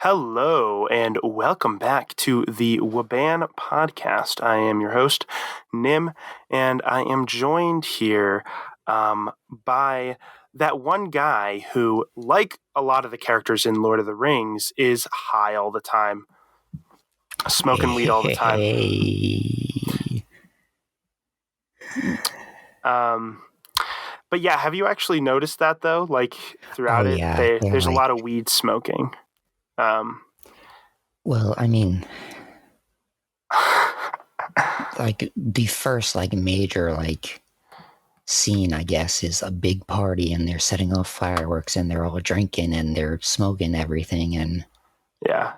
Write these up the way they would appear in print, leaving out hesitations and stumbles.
Hello and welcome back to the Waban podcast. I am your host, Nim, and I am joined here by that one guy who, like a lot of the characters in Lord of the Rings, is high all the time, smoking weed all the time. Hey. But yeah, have you actually noticed that though? Like throughout it, Yeah, they're there's a like, lot of weed smoking. well, I mean, like the first major scene, I guess, is a big party and they're setting off fireworks and they're all drinking and they're smoking everything and yeah.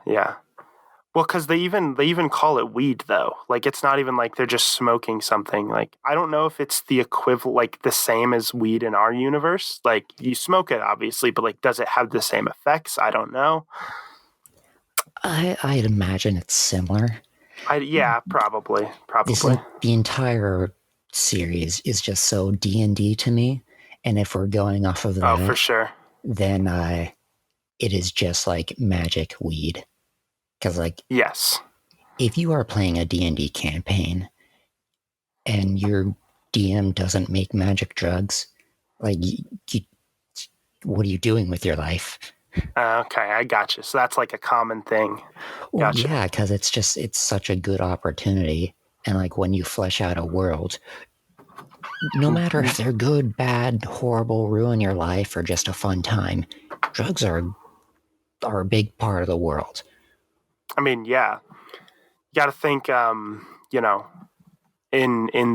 Well, because they even call it weed though. Like it's not even like they're just smoking something. Like I don't know if it's the equivalent, like the same as weed in our universe. Like you smoke it obviously, but like does it have the same effects? I don't know. I'd imagine it's similar. Yeah, probably. The entire series is just so D&D to me, and if we're going off of Oh, for that, sure. then it is just like magic weed. Because Yes. if you are playing a D&D campaign and your DM doesn't make magic drugs, like, what are you doing with your life? Okay, I gotcha. So that's like a common thing. Well, Gotcha. yeah, because it's such a good opportunity. And like when you flesh out a world, no matter if they're good, bad, horrible, ruin your life, or just a fun time, drugs are a big part of the world. I mean, yeah. You got to think, in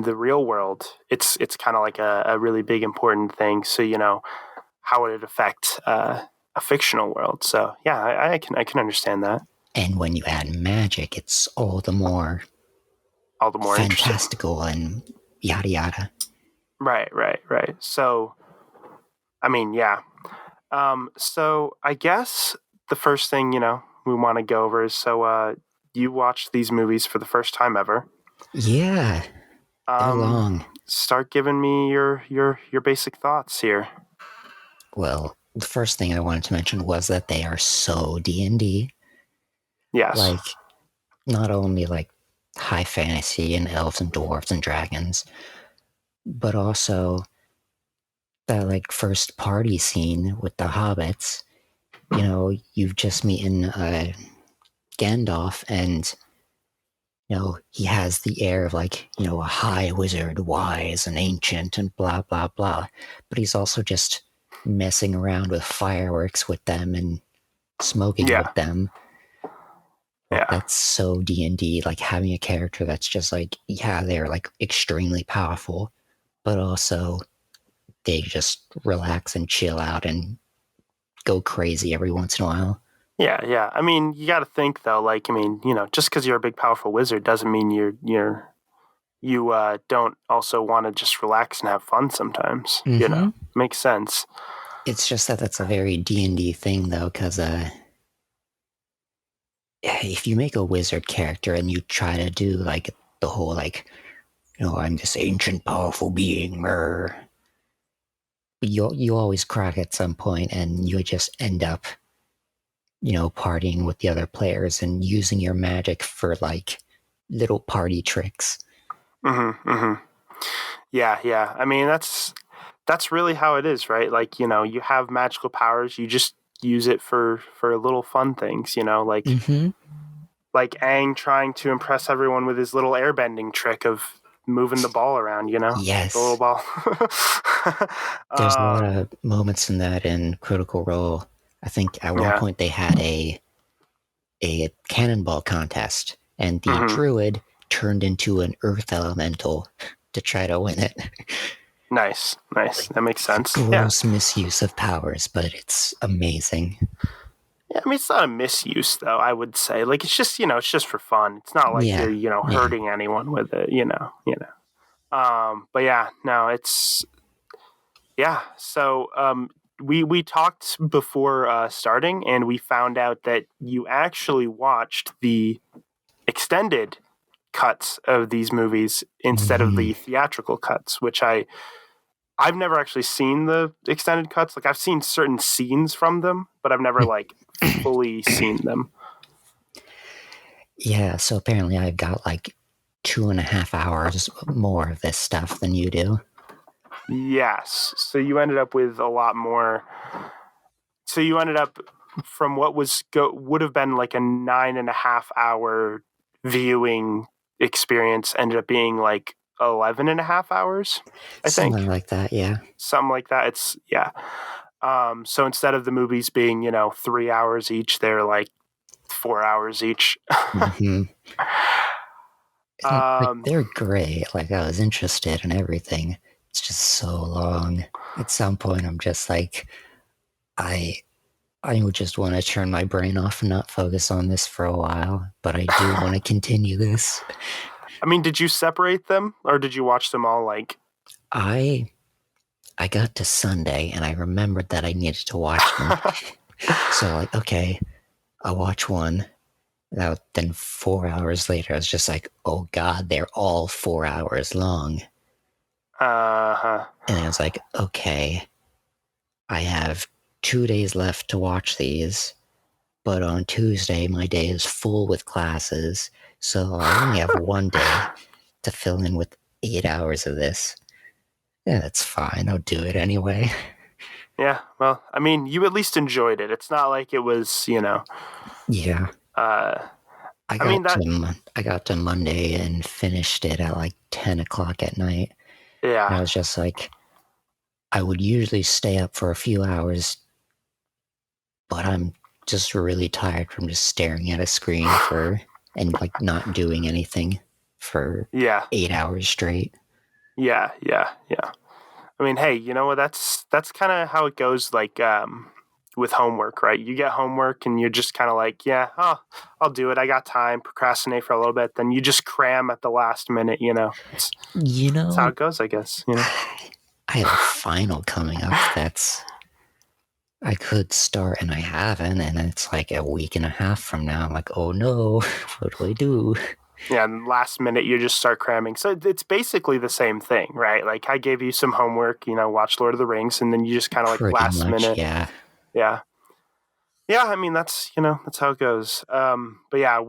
the real world, it's kind of like a really big important thing. So how would it affect a fictional world? So yeah, I can understand that. And when you add magic, it's all the more All the more interesting. fantastical and yada yada. Right. So I mean, yeah. So I guess the first thing we want to go over is you watched these movies for the first time ever. Yeah, they're Um, long. Start giving me your basic thoughts here. Well, the first thing I wanted to mention was that they are so D&D. Yes. Like, not only like high fantasy and elves and dwarves and dragons, but also that like first party scene with the hobbits. You know, you've just meeting Gandalf, and he has the air of a high wizard, wise and ancient and blah blah blah, but he's also just messing around with fireworks with them and smoking Yeah. with them. Yeah. That's so D&D, like having a character that's just like, yeah, they're like extremely powerful, but also they just relax and chill out and go crazy every once in a while. Yeah. I mean, you got to think though. Like, I mean, just because you're a big, powerful wizard doesn't mean you don't also want to just relax and have fun sometimes. Mm-hmm. Makes sense. It's just that that's a very D&D thing though, because if you make a wizard character and you try to do like the whole I'm this ancient powerful being, you always crack at some point and you just end up partying with the other players and using your magic for like little party tricks. Mm-hmm. Yeah. I mean, that's really how it is, right? Like, you have magical powers, you just use it for little fun things, Mm-hmm. like Aang trying to impress everyone with his little airbending trick of moving the ball around, the little Yes. ball. There's a lot of moments in that in Critical Role. I think at one Yeah. point they had a cannonball contest, and the Mm-hmm. druid turned into an earth elemental to try to win it. Nice. That makes sense. Yeah. Gross misuse of powers, but it's amazing. Yeah, I mean, it's not a misuse, though. I would say, like, it's just for fun. It's not like you're, Yeah, yeah. hurting anyone with it. But yeah, no, it's yeah. So, we talked before starting, and we found out that you actually watched the extended cuts of these movies instead of Mm-hmm. the theatrical cuts, which I I've never actually seen the extended cuts. Like I've seen certain scenes from them, but I've never like fully seen them. Yeah, so apparently I've got like 2.5 hours more of this stuff than you do. Yes. So you ended up with a lot more. So you ended up from what would have been like a 9.5 hour viewing experience ended up being like 11.5 hours, I Something think. like that, yeah. Something like that. It's yeah. So instead of the movies being, 3 hours each, they're like 4 hours each. hmm And like um, they're great. Like I was interested in everything. It's just so long. At some point I'm just like I I would just want to turn my brain off and not focus on this for a while, but I do want to continue this. I mean, did you separate them or did you watch them all like? I I got to Sunday and I remembered that I needed to watch them. So like, okay, I'll watch one. Now then 4 hours later, I was just like, oh god, they're all 4 hours long. Uh-huh. And I was like, okay, I have 2 days left to watch these, but on Tuesday my day is full with classes, so I only have one day to fill in with 8 hours of this. Yeah, that's fine. I'll do it anyway. Yeah. Well, I mean, you at least enjoyed it. It's not like it was, Yeah, uh, I I mean got that. to I got to Monday and finished it at like 10 o'clock at night, and Yeah. I was just like, I would usually stay up for a few hours, but I'm just really tired from just staring at a screen for and like not doing anything for Yeah. 8 hours straight. Yeah. Yeah. Yeah. I mean, hey, you know what? That's kind of how it goes. Like with homework, right? You get homework, and you're just kind of like, yeah, oh, I'll do it. I got time. Procrastinate for a little bit, then you just cram at the last minute. You It's how know, it goes, I guess. I have a final coming up that's I could start and I haven't, and it's like a week and a half from now. I'm like, oh no, what do I do? Yeah, and last minute you just start cramming. So it's basically the same thing, right? Like I gave you some homework, watch Lord of the Rings, and then you just kind of like Pretty last much, minute, yeah. yeah, yeah. I mean that's how it goes. But yeah,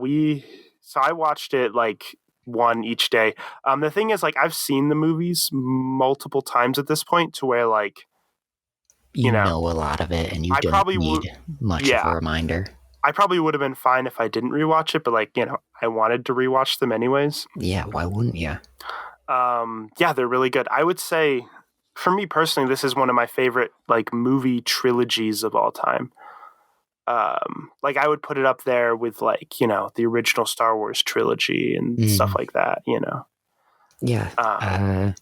so I watched it like one each day. The thing is, like I've seen the movies multiple times at this point, to where like You you know know a lot of it, and you I don't probably would, need much of a yeah, reminder. I probably would have been fine if I didn't rewatch it, but like I wanted to rewatch them anyways. Yeah, why wouldn't you? Yeah, they're really good. I would say, for me personally, this is one of my favorite like movie trilogies of all time. Like I would put it up there with like the original Star Wars trilogy and stuff Mm, like that. yeah, Um, uh,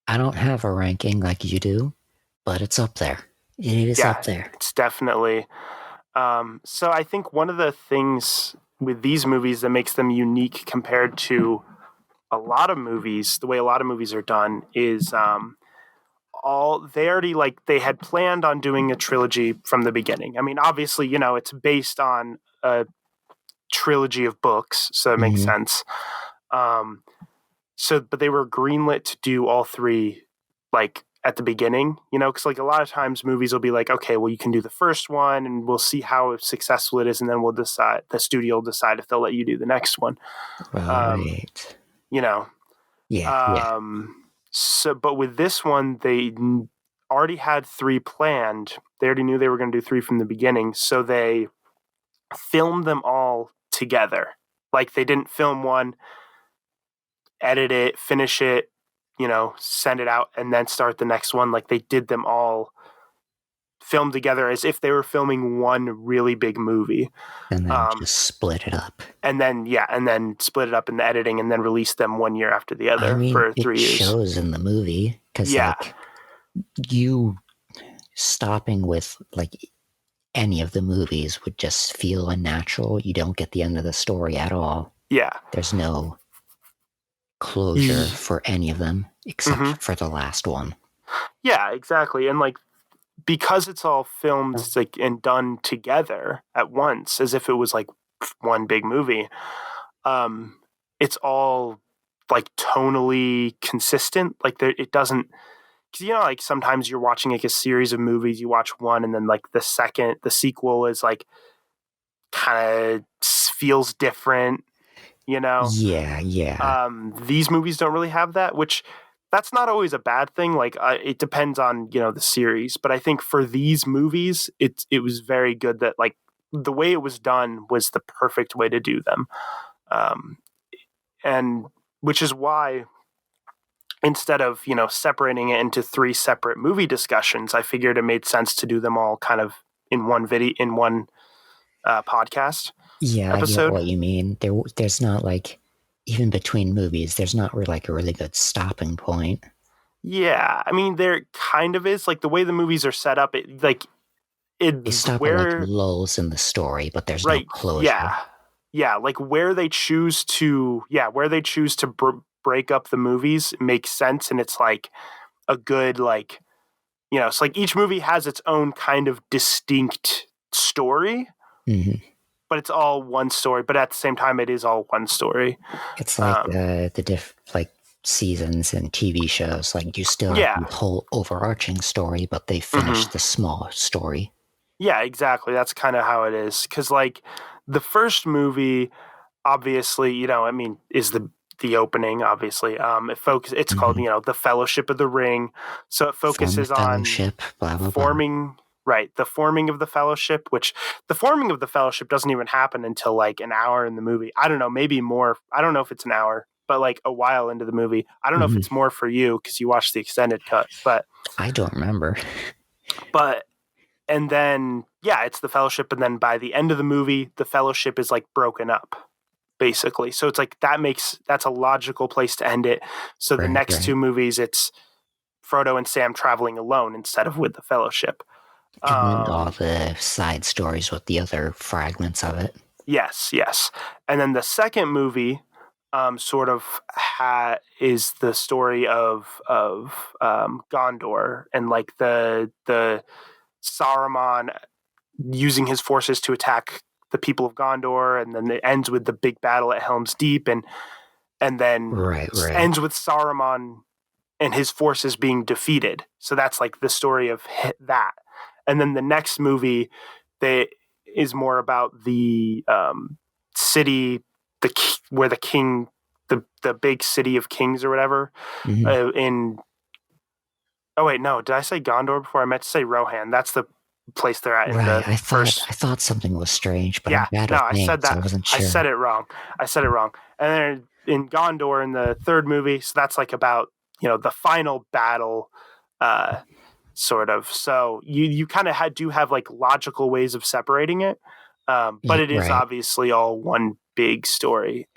I don't have a ranking like you do, but it's up there. It is up yeah, there. it's definitely. So I think one of the things with these movies that makes them unique compared to a lot of movies, the way a lot of movies are done, is all they already like they had planned on doing a trilogy from the beginning. I mean, obviously, it's based on a trilogy of books, so it makes hmm sense. Um, but they were greenlit to do all three, like at the beginning, because like a lot of times movies will be like, okay, well, you can do the first one, and we'll see how successful it is, and then we'll decide. The studio will decide if they'll let you do the next one. Um, Right. you know, Yeah, yeah. but with this one, they already had three planned. They already knew they were going to do three from the beginning, so they filmed them all together. Like they didn't film one, edit it, finish it, send it out, and then start the next one. Like they did them all filmed together as if they were filming one really big movie. And then Um, just split it up. and then split it up in the editing, and then release them one year after the I other mean, for it 3 years. shows in the movie because, Yeah, like, you stopping with like any of the movies would just feel unnatural. You don't get the end of the story at all. yeah. There's no closure for any of them except Mm-hmm. for the last one. Yeah, exactly. And like because it's all filmed like and done together at once, as if it was like one big movie. Um, it's all like tonally consistent. Like it doesn't because like sometimes you're watching like a series of movies, you watch one, and then like the sequel is like kind of feels different. Yeah, yeah. These movies don't really have that, which that's not always a bad thing. Like it depends on the series, but I think for these movies, it was very good that like the way it was done was the perfect way to do them, um, and which is why instead of separating it into three separate movie discussions, I figured it made sense to do them all kind of in one video in one podcast Yeah, I get episode. what you mean. There's not like, even between movies, there's not really like a really good stopping point. Yeah, I mean there kind of is like the way the movies are set up. It like They it's stop at like where lulls in the story, but there's no right, closure. yeah, like where they choose to break up the movies makes sense, and it's like a good like it's like each movie has its own kind of distinct story, Hmm. but it's all one story. But at the same time, it is all one story. It's like Um, like seasons and TV shows. Like you still have yeah, the whole overarching story, but they finish hmm the small story. yeah, exactly. That's kind of how it is. Because like the first movie, obviously, I mean, is the opening. Obviously, it's called Hmm. the Fellowship of the Ring. So it Form a focuses on fellowship, blah blah blah. forming. Right, the forming of the fellowship, which the forming of the fellowship doesn't even happen until like an hour in the movie. I don't know, maybe more. I don't know if it's an hour, but like a while into the movie. I don't know if Hmm. it's more for you because you watched the extended cut, I don't remember. but and then yeah, it's the fellowship, and then by the end of the movie, the fellowship is like broken up basically. So it's like that's a logical place to end it. So the Right, next right. two movies, it's Frodo and Sam traveling alone instead of with the fellowship. And then all Um, the side stories with the other fragments of it. Yes, yes. And then the second movie sort of is the story of Gondor and like the Saruman using his forces to attack the people of Gondor, and then it ends with the big battle at Helm's Deep, and then Right, right. ends with Saruman and his forces being defeated. So that's like the story of that. And then the next movie, they is more about the city, where the king, the big city of kings or whatever. Hmm. In oh wait, no, did I say Gondor before? I meant to say Rohan. That's the place they're at in Right. the I thought first. I thought something was strange, but I'm Yeah, bad no, with I said names, so I that. wasn't I sure. said it wrong. I said it wrong. And then in Gondor in the third movie, so that's like about the final battle, uh, sort of. So you kind of do have like logical ways of separating it, but it is Right. obviously all one big story.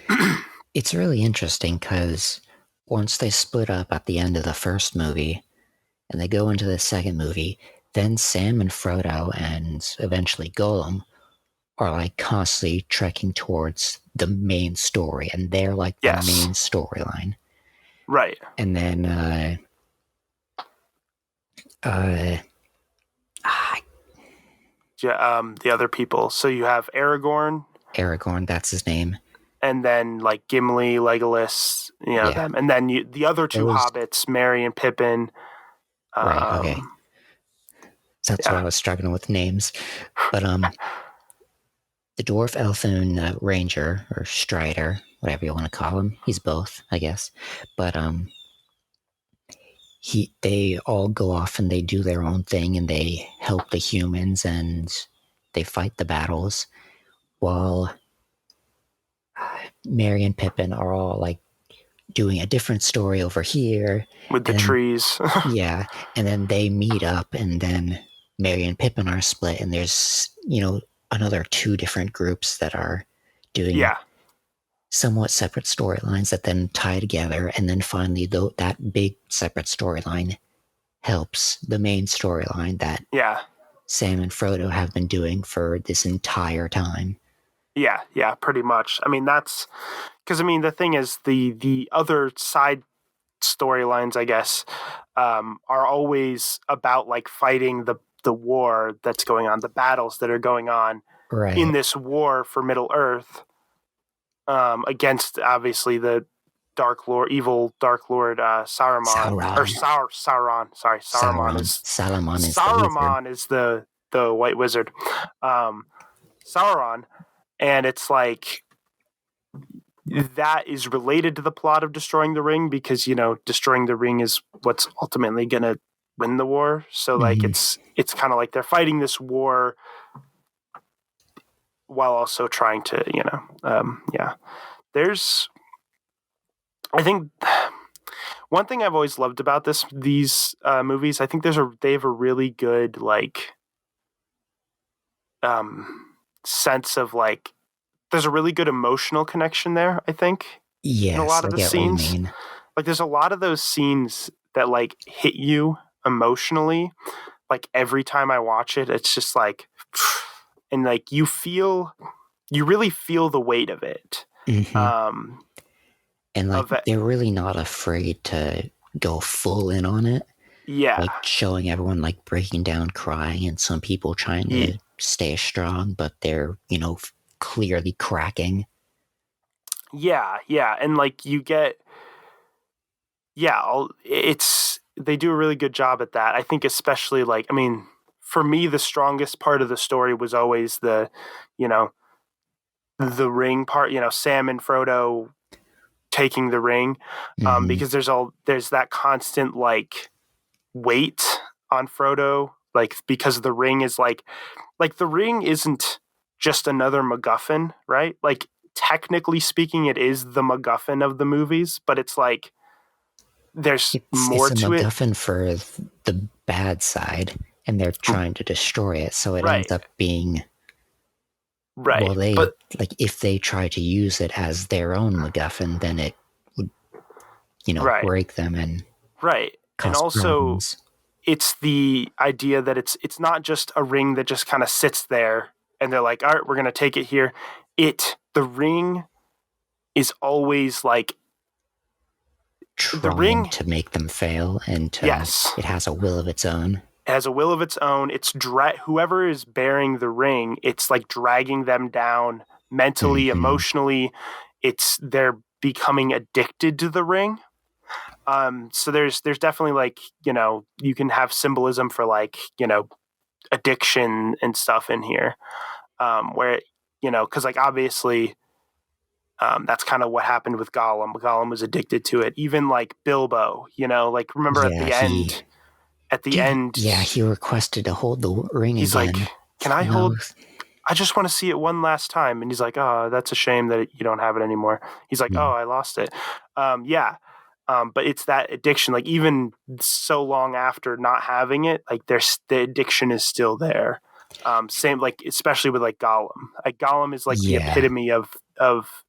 It's really interesting because once they split up at the end of the first movie and they go into the second movie, then Sam and Frodo and eventually Gollum are like constantly trekking towards the main story, and they're like the Yes, main storyline. right. And then uh, ah, Yeah, the other people. So you have Aragorn, Aragorn, that's his name. and then like Gimli, Legolas, Yeah, them, and then the other two those. hobbits, Merry and Pippin. Right. Okay. Um, So that's why yeah, I was struggling with names. But the dwarf elfin ranger or strider, whatever you want to call him, he's both, I guess. But they all go off and they do their own thing and they help the humans and they fight the battles while Merry and Pippin are all like doing a different story over here. with the And then, trees. yeah, and then they meet up and then Merry and Pippin are split and there's, another two different groups that are doing Yeah, somewhat separate storylines that then tie together. And then finally, though, that big separate storyline helps the main storyline that yeah, Sam and Frodo have been doing for this entire time. yeah, pretty much. I mean, that's because I mean the thing is the other side storylines, I guess, are always about like fighting the war that's going on, the battles that are going on in Right. this war for Middle Earth, against obviously the evil Dark Lord Saruman or Sauron. Sauron. Sorry, Saruman is the wizard. Saruman is the white wizard. Sauron, and it's like that is related to the plot of destroying the ring because destroying the ring is what's ultimately going to win the war. So like it's kind of like they're fighting this war while also trying to there's I think one thing I've always loved about these movies, I think they have a really good like sense of like there's a really good emotional connection there, I think. In a Yes, lot I of the get what you scenes. mean. Like there's a lot of those scenes that like hit you emotionally. Like every time I watch it, it's just like and like you really feel the weight of it. And like they're really not afraid to go full in on it. Yeah. Like showing everyone like breaking down crying and some people trying to stay strong, but they're, clearly cracking. Yeah, and like you get they do a really good job at that. I think especially like for me the strongest part of the story was always the the ring part, Sam and Frodo taking the ring, because there's that constant like weight on Frodo, like because the ring is like the ring isn't just another MacGuffin, right? Like technically speaking, it is the MacGuffin of the movies, but it's like there's more it's a to it. MacGuffin for the bad side, and they're trying to destroy it, so it ends up being right. Well, like if they try to use it as their own MacGuffin, then it would, break them and and also problems. It's the idea that it's not just a ring that just kind of sits there and they're like, all right, we're gonna take it here. The ring is always like trying to make them fail, and it has a will of its own. It has a will of its own. It's whoever is bearing the ring, it's like dragging them down mentally, emotionally. They're becoming addicted to the ring. So there's definitely like, you can have symbolism for like, addiction and stuff in here. Where, because like obviously that's kind of what happened with Gollum. Gollum was addicted to it. Even like Bilbo, like remember at the end, he requested to hold the ring he's again. Like, can I hold? I just want to see it one last time. And he's like, oh, that's a shame that you don't have it anymore. He's like, oh, I lost it. But it's that addiction. Like even so long after not having it, like the addiction is still there. Same, like especially with like Gollum. Like Gollum is like the epitome of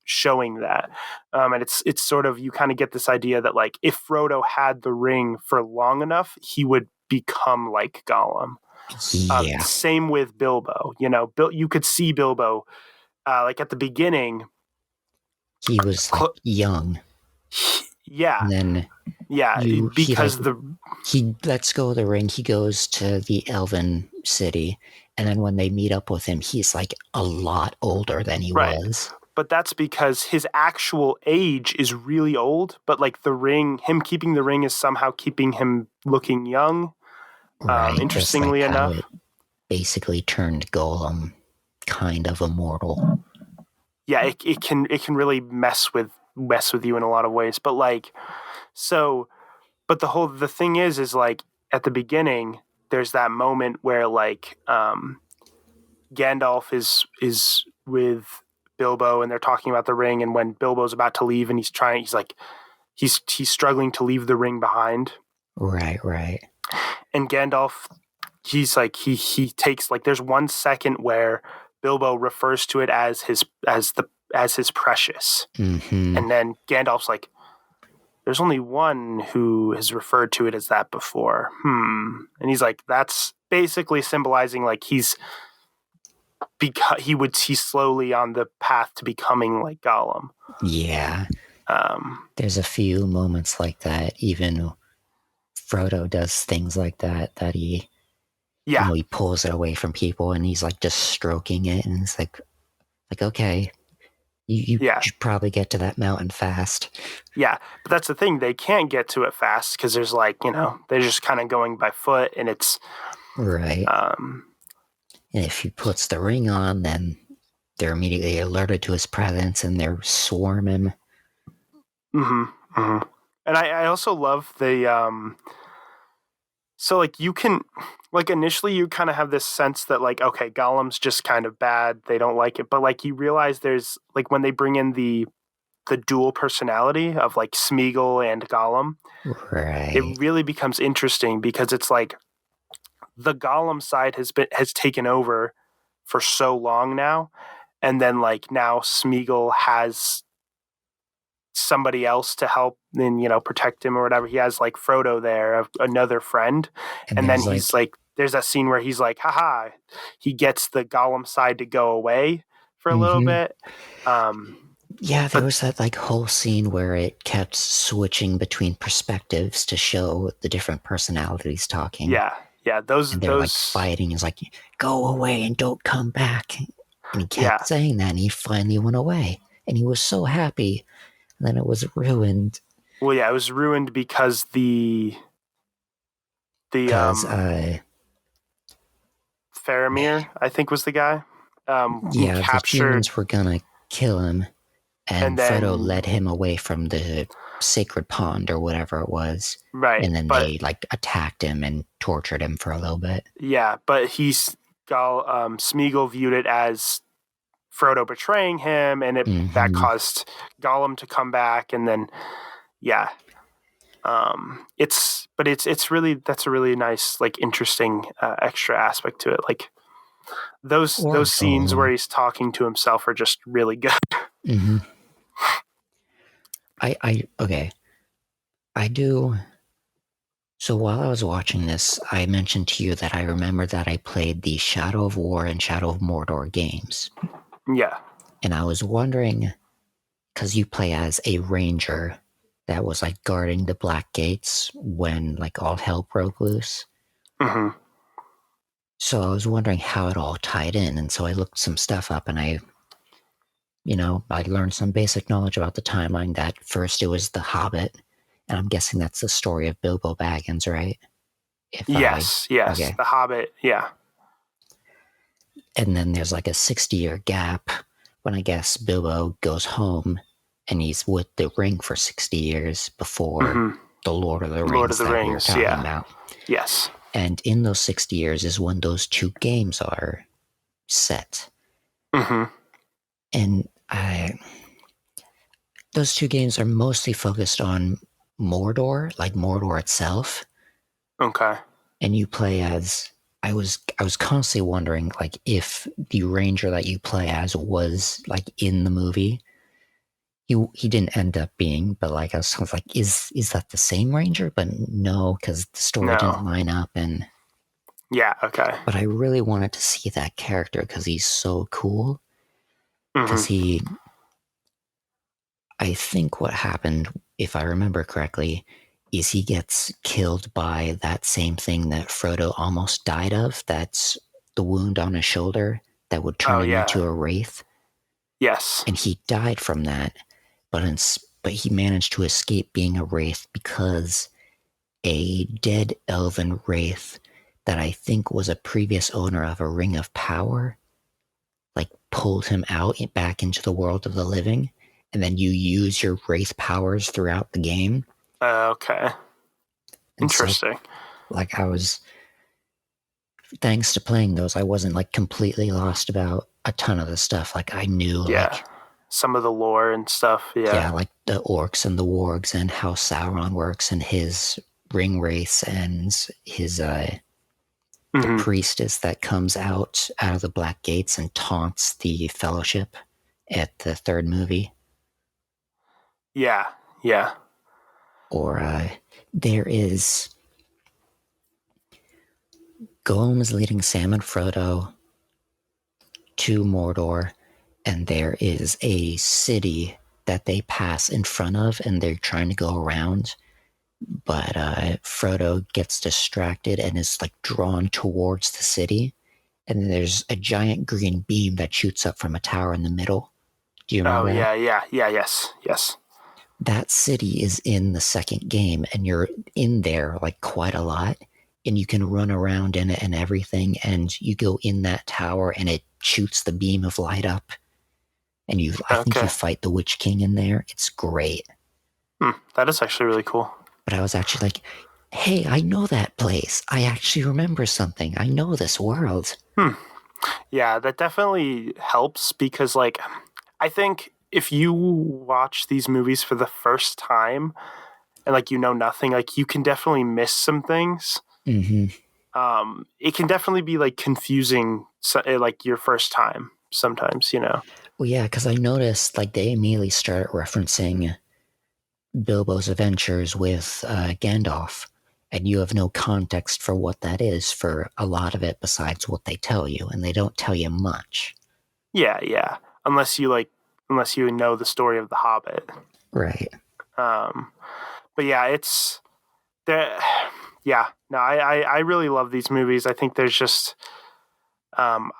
showing that. And it's sort of, you kind of get this idea that like if Frodo had the ring for long enough, he would become like Gollum. Same with Bilbo. You could see Bilbo like at the beginning. He was like young. And then because he lets go of the ring, he goes to the Elven city, and then when they meet up with him, he's like a lot older than he was. But that's because his actual age is really old, but like the ring, him keeping the ring is somehow keeping him looking young. Right. Interestingly like enough, it basically turned Gollum kind of immortal. Yeah, it can really mess with you in a lot of ways. But like, but the thing is like at the beginning, there's that moment where like Gandalf is with Bilbo and they're talking about the ring, and when Bilbo's about to leave and he's struggling to leave the ring behind. Right. And Gandalf, he's like he takes like there's 1 second where Bilbo refers to it as his precious. And then Gandalf's like, there's only one who has referred to it as that before. And he's like, that's basically symbolizing like he's slowly on the path to becoming like Gollum. Yeah. There's a few moments like that. Even Frodo does things like that he he pulls it away from people and he's like just stroking it, and it's like okay, You Yeah, should probably get to that mountain fast. yeah. But that's the thing; they can't get to it fast because there's like they're just kind of going by foot, and it's Right. um, And if he puts the ring on, then they're immediately alerted to his presence and they're swarm him. mm-hmm, mm-hmm. And I also love the so like you can like initially you kind of have this sense that like okay Gollum's just kind of bad, they don't like it, but like you realize there's like when they bring in the dual personality of like Smeagol and Gollum, it Right. really becomes interesting because it's like the Gollum side has taken over for so long now, and then like now Smeagol has somebody else to help and protect him or whatever. He has like Frodo there, another friend, And and then there's he's like, like, there's that scene where he's like, haha, he gets the Gollum side to go away for a little mm-hmm. bit. Um, Yeah, there but was that like whole scene where it kept switching between perspectives to show the different personalities talking. yeah, yeah, And they're like those, fighting. He's like, go away and don't come back. And he kept yeah, saying that and he finally went away. And he was so happy. And then it was ruined well, yeah, it was ruined because the because Faramir, I think was the guy, who yeah, the captured, humans were gonna kill him, and and Frodo then led him away from the sacred pond or whatever it was, right, and then but they like attacked him and tortured him for a little bit. yeah, but Smeagol viewed it as Frodo betraying him, and that Mm-hmm. caused Gollum to come back, and then yeah, it's really that's a really nice like interesting extra aspect to it. Like Or those scenes where Gollum. he's talking to himself are just really good. Mm-hmm. Okay. I do. So while I was watching this, I mentioned to you that I remember that I played the Shadow of War and Shadow of Mordor games. Yeah. And I was wondering, because you play as a ranger that was like guarding the Black Gates when like all hell broke loose. Mm-hmm. So I was wondering how it all tied in. And so I looked some stuff up and I learned some basic knowledge about the timeline that first it was The Hobbit. And I'm guessing that's the story of Bilbo Baggins, right? Yes. Yes. Okay. The Hobbit. Yeah. And then there's like a 60-year gap when I guess Bilbo goes home and he's with the ring for 60 years before Mm-hmm. the Lord of the Lord of Rings the that we were Rings. talking Yeah. about. Yes. And in those 60 years is when those two games are set. Mm-hmm. And those two games are mostly focused on Mordor, like Mordor itself. Okay. And you play as I was constantly wondering like if the ranger that you play as was like in the movie. He didn't end up being, but like I was like, is that the same ranger? But no, because the story didn't No. line up. And Yeah. Okay. but I really wanted to see that character because he's so cool. Because Mm-hmm. I think what happened, if I remember correctly, is he gets killed by that same thing that Frodo almost died of. That's the wound on his shoulder that would turn Oh him yeah. into a wraith, Yes. and he died from that. But he managed to escape being a wraith because a dead elven wraith that I think was a previous owner of a ring of power, like pulled him out back into the world of the living, and then you use your wraith powers throughout the game. Okay. And so, Interesting. like I was, thanks to playing those, I wasn't like completely lost about a ton of the stuff. Like I knew, Yeah. like Some of the lore and stuff. Yeah. yeah, like the orcs and the wargs and how Sauron works and his ring wraiths and his the Mm-hmm. priestess that comes out of the Black Gates and taunts the Fellowship at the third movie. Yeah. Yeah. Or there is Gollum is leading Sam and Frodo to Mordor, and there is a city that they pass in front of, and they're trying to go around. But Frodo gets distracted and is like drawn towards the city, and then there's a giant green beam that shoots up from a tower in the middle Do you Oh remember that? yes. That city is in the second game, and you're in there like quite a lot, and you can run around in it and everything, and you go in that tower and it shoots the beam of light up, and I think you Okay. fight the Witch King in there. It's great. That is actually really cool. But I was actually like, hey, I know that place. I actually remember something. I know this world. Yeah, that definitely helps because, like, I think if you watch these movies for the first time and, like, you know nothing, like, you can definitely miss some things. Mm-hmm. It can definitely be, like, confusing, like, your first time sometimes, you know? Well, yeah, because I noticed like they immediately started referencing Bilbo's adventures with Gandalf, and you have no context for what that is for a lot of it besides what they tell you, and they don't tell you much. Yeah. Unless you, like, unless you know the story of The Hobbit. Right. Um, but yeah, it's there. Yeah, no, I really love these movies. I think there's just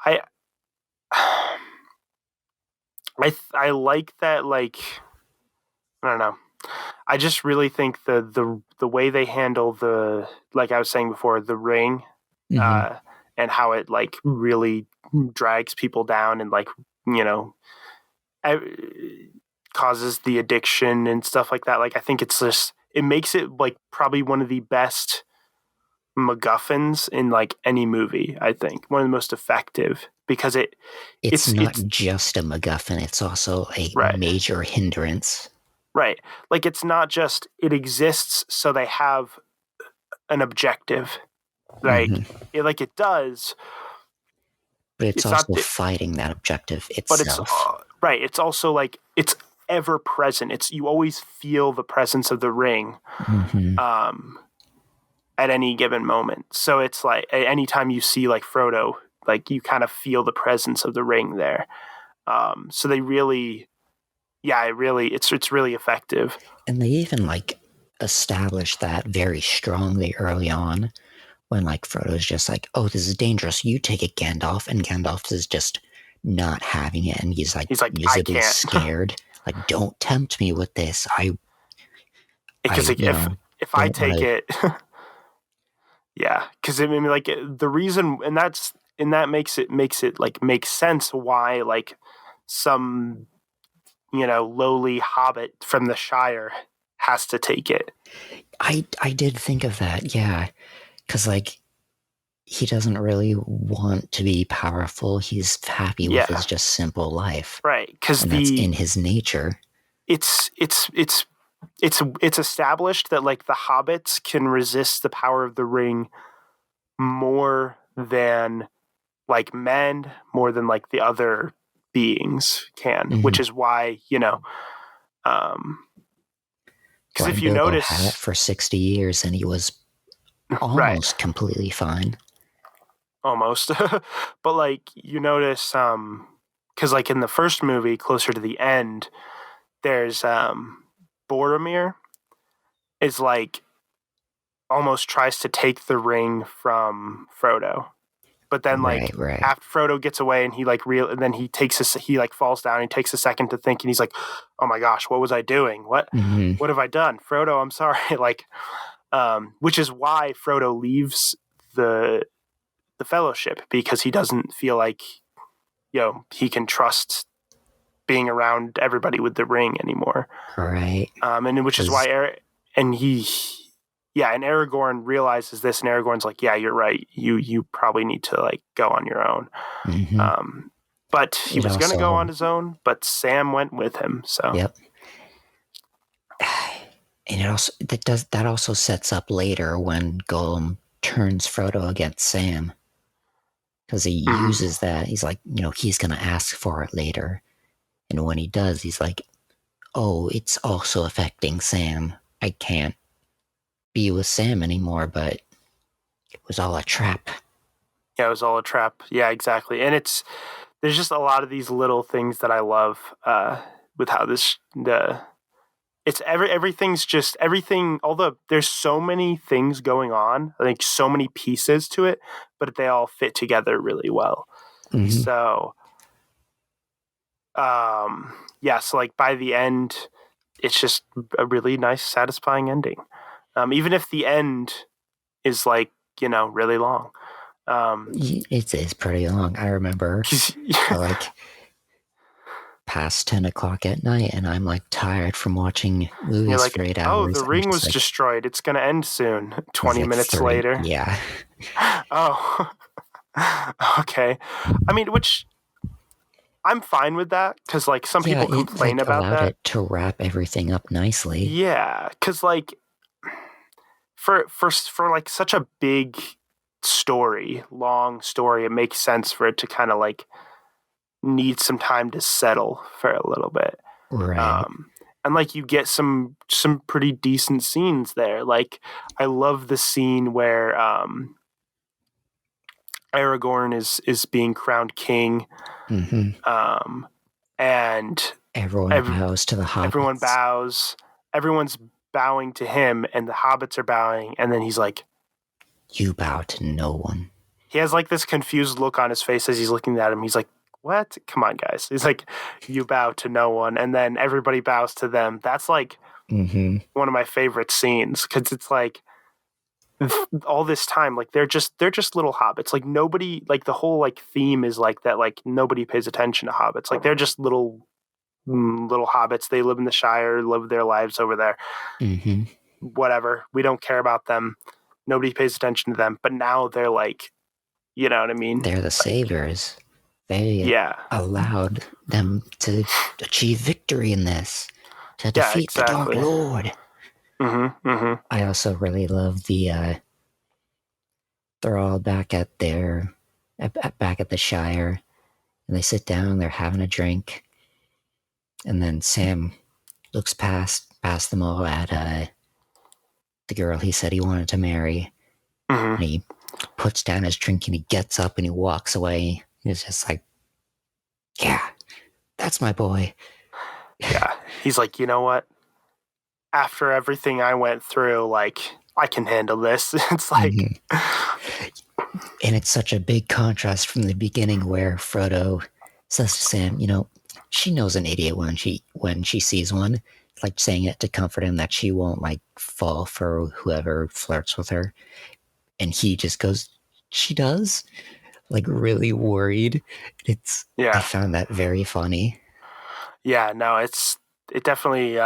I I like that, like, I don't know. I just really think the way they handle the, like I was saying before, the ring, Mm-hmm. uh, and how it, like, really drags people down and, like, you know, causes the addiction and stuff like that. Like, I think it's just, it makes it like probably one of the best MacGuffins in, like, any movie. I think one of the most effective because It's not it's just a MacGuffin, it's also a right. major hindrance. Right. Like, it's not just it exists so they have an objective. Mm-hmm. Like it does. But it's It's not also fighting that objective but it's itself. right. It's also like it's ever present. It's you always feel the presence of the ring Mm-hmm. um at any given moment. So it's like anytime you see, like, Frodo, like, you kind of feel the presence of the ring there. So they really, yeah, it's really effective. And they even like established that very strongly early on when like Frodo's just like, oh, this is dangerous. You take it, Gandalf. And Gandalf is just not having it. And he's like He's like, I visibly can't. scared. Like, don't tempt me with this. Because, like, if I don't want take to. it, yeah, because I mean, like, the reason, and that makes it like makes sense why, like, some, you know, lowly hobbit from the Shire has to take it. I did think of that. Yeah. Cause like, he doesn't really want to be powerful. He's happy with his Yeah, just simple life. right. Because And that's in his nature. it's it's it's it's established that, like, the hobbits can resist the power of the ring more than, like, men, more than, like, the other beings can, Mm-hmm. which is why, you know, um, because Why if you Bilbo had it notice, for 60 years and he was right, almost completely fine. almost, but, like, you notice, because, like, in the first movie, closer to the end, there's Boromir is, like, almost tries to take the ring from Frodo, but then, like, Right. after Frodo gets away and he, like, and then he like falls down and he takes a second to think and he's like, oh my gosh, what was I doing, Mm-hmm. what have I done, Frodo, I'm sorry. Like, which is why Frodo leaves the the fellowship, because he doesn't feel like, you know, he can trust being around everybody with the ring anymore. Right. And which is Because why and he yeah, and Aragorn realizes this, and Aragorn's like, yeah, you're right, you probably need to, like, go on your own. mm-hmm. um but he It was going to go also, on his own, but Sam went with him, so yep. And that also sets up later when Gollum turns Frodo against Sam because he mhm. uses that. He's like, he's gonna ask for it later, and when he does, he's like, oh, it's also affecting Sam. I can't be with Sam anymore, but it was all a trap. Yeah, it was all a trap. Yeah, exactly. And there's just a lot of these little things that I love, with how it's everything's just everything. Although there's so many things going on, like so many pieces to it, but they all fit together really well. Mm-hmm. So So like by the end, it's just a really nice, satisfying ending. Even if the end is like, really long. It's pretty long. I remember like past 10 o'clock at night, and I'm like tired from watching you're movies like, for 8 oh, hours. the I'm ring just was like, destroyed. It's going to end soon. it's 20 like minutes 30. later. Yeah. Oh, okay. I mean, which I'm fine with that because like some Yeah, people it complain like about allowed that. it to wrap everything up nicely. Yeah, because like for like such a big story, long story, it makes sense for it to kind of like need some time to settle for a little bit. Right. Um, and like you get some pretty decent scenes there. Like I love the scene where Aragorn is being crowned king, Mm-hmm. um, and Everyone ev- bows to the everyone hobbits. bows. Everyone's bowing to him, and the hobbits are bowing. And then he's like, You bow to no one. he has like this confused look on his face as he's looking at him. He's like, "What? Come on, guys!" He's like, "You bow to no one," and then everybody bows to them. That's like Mm-hmm. one of my favorite scenes because it's like all this time like they're just little hobbits, like nobody, like the whole like theme is like that, like nobody pays attention to hobbits, like they're just little hobbits. They live in the Shire, live their lives over there, Mm-hmm. whatever, we don't care about them, nobody pays attention to them, but now they're like, you know what I mean, They're the like, saviors. They yeah, allowed them to achieve victory in this, to yeah, defeat the Dark exactly. Lord. Mm-hmm. I also really love the they're all back at their back at the Shire, and they sit down, they're having a drink, and then Sam looks past them all at the girl he said he wanted to marry, Mm-hmm. and he puts down his drink and he gets up and he walks away. He's just like, yeah, that's my boy. Yeah, he's like, you know what, after everything I went through, like I can handle this. It's like, Mm-hmm. And it's such a big contrast from the beginning where Frodo says to Sam, she knows an idiot when she sees one. It's like saying it to comfort him that she won't like fall for whoever flirts with her. And he just goes, she does? Like really worried. I yeah, found that very funny. yeah, no, it definitely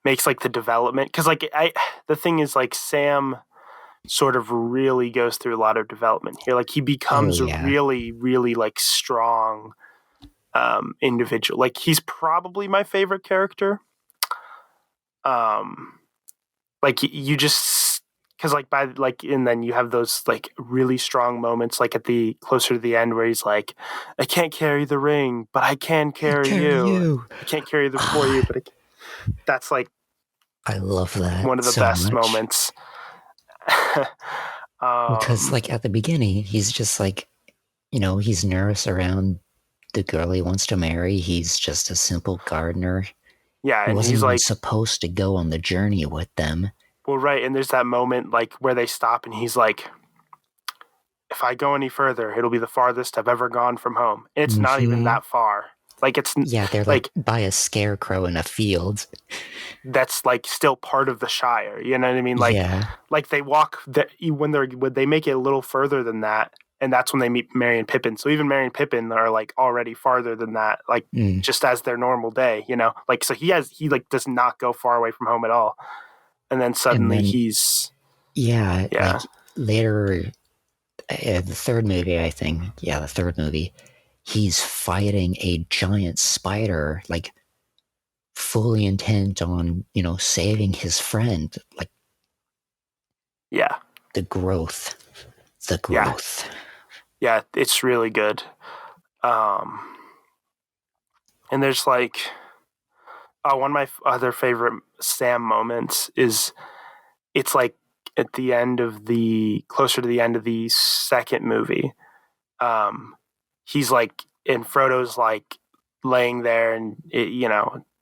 makes like the development, because like the thing is like Sam sort of really goes through a lot of development here. Like he Oh becomes a yeah. really, really like strong individual. Like he's probably my favorite character. Um, like you just, because like by like, and then you have those like really strong moments like at the closer to the end where he's like, I can't carry the ring, but I can I carry carry you. you. I can't carry the for you, Ah, but that's like I love that one of the so best much. moments. Because um, like at the beginning, he's just like, he's nervous around the girl he wants to marry. He's just a simple gardener. yeah, He and wasn't he's even like, supposed to go on the journey with them. well, right, and there's that moment like where they stop, and he's like, if I go any further, it'll be the farthest I've ever gone from home. It's not even Mm-hmm. that far. Like it's Yeah, they're like like by a scarecrow in a field. that's like still part of the Shire. You know what I mean? Yeah. Like they walk when they make it a little further than that, and that's when they meet Merry and Pippin. So even Merry and Pippin are like already farther than that, like Mm. just as their normal day. Like so he like does not go far away from home at all, and then And suddenly then, he's yeah, like yeah later, the third movie, I think. Yeah, the third movie. He's fighting a giant spider, like fully intent on, saving his friend. Like yeah the growth. The yeah growth. yeah. It's really good. Um, and there's like, oh, one of my other favorite Sam moments is it's like at the end of the closer to the end of the second movie. Um, he's like, and Frodo's like laying there, and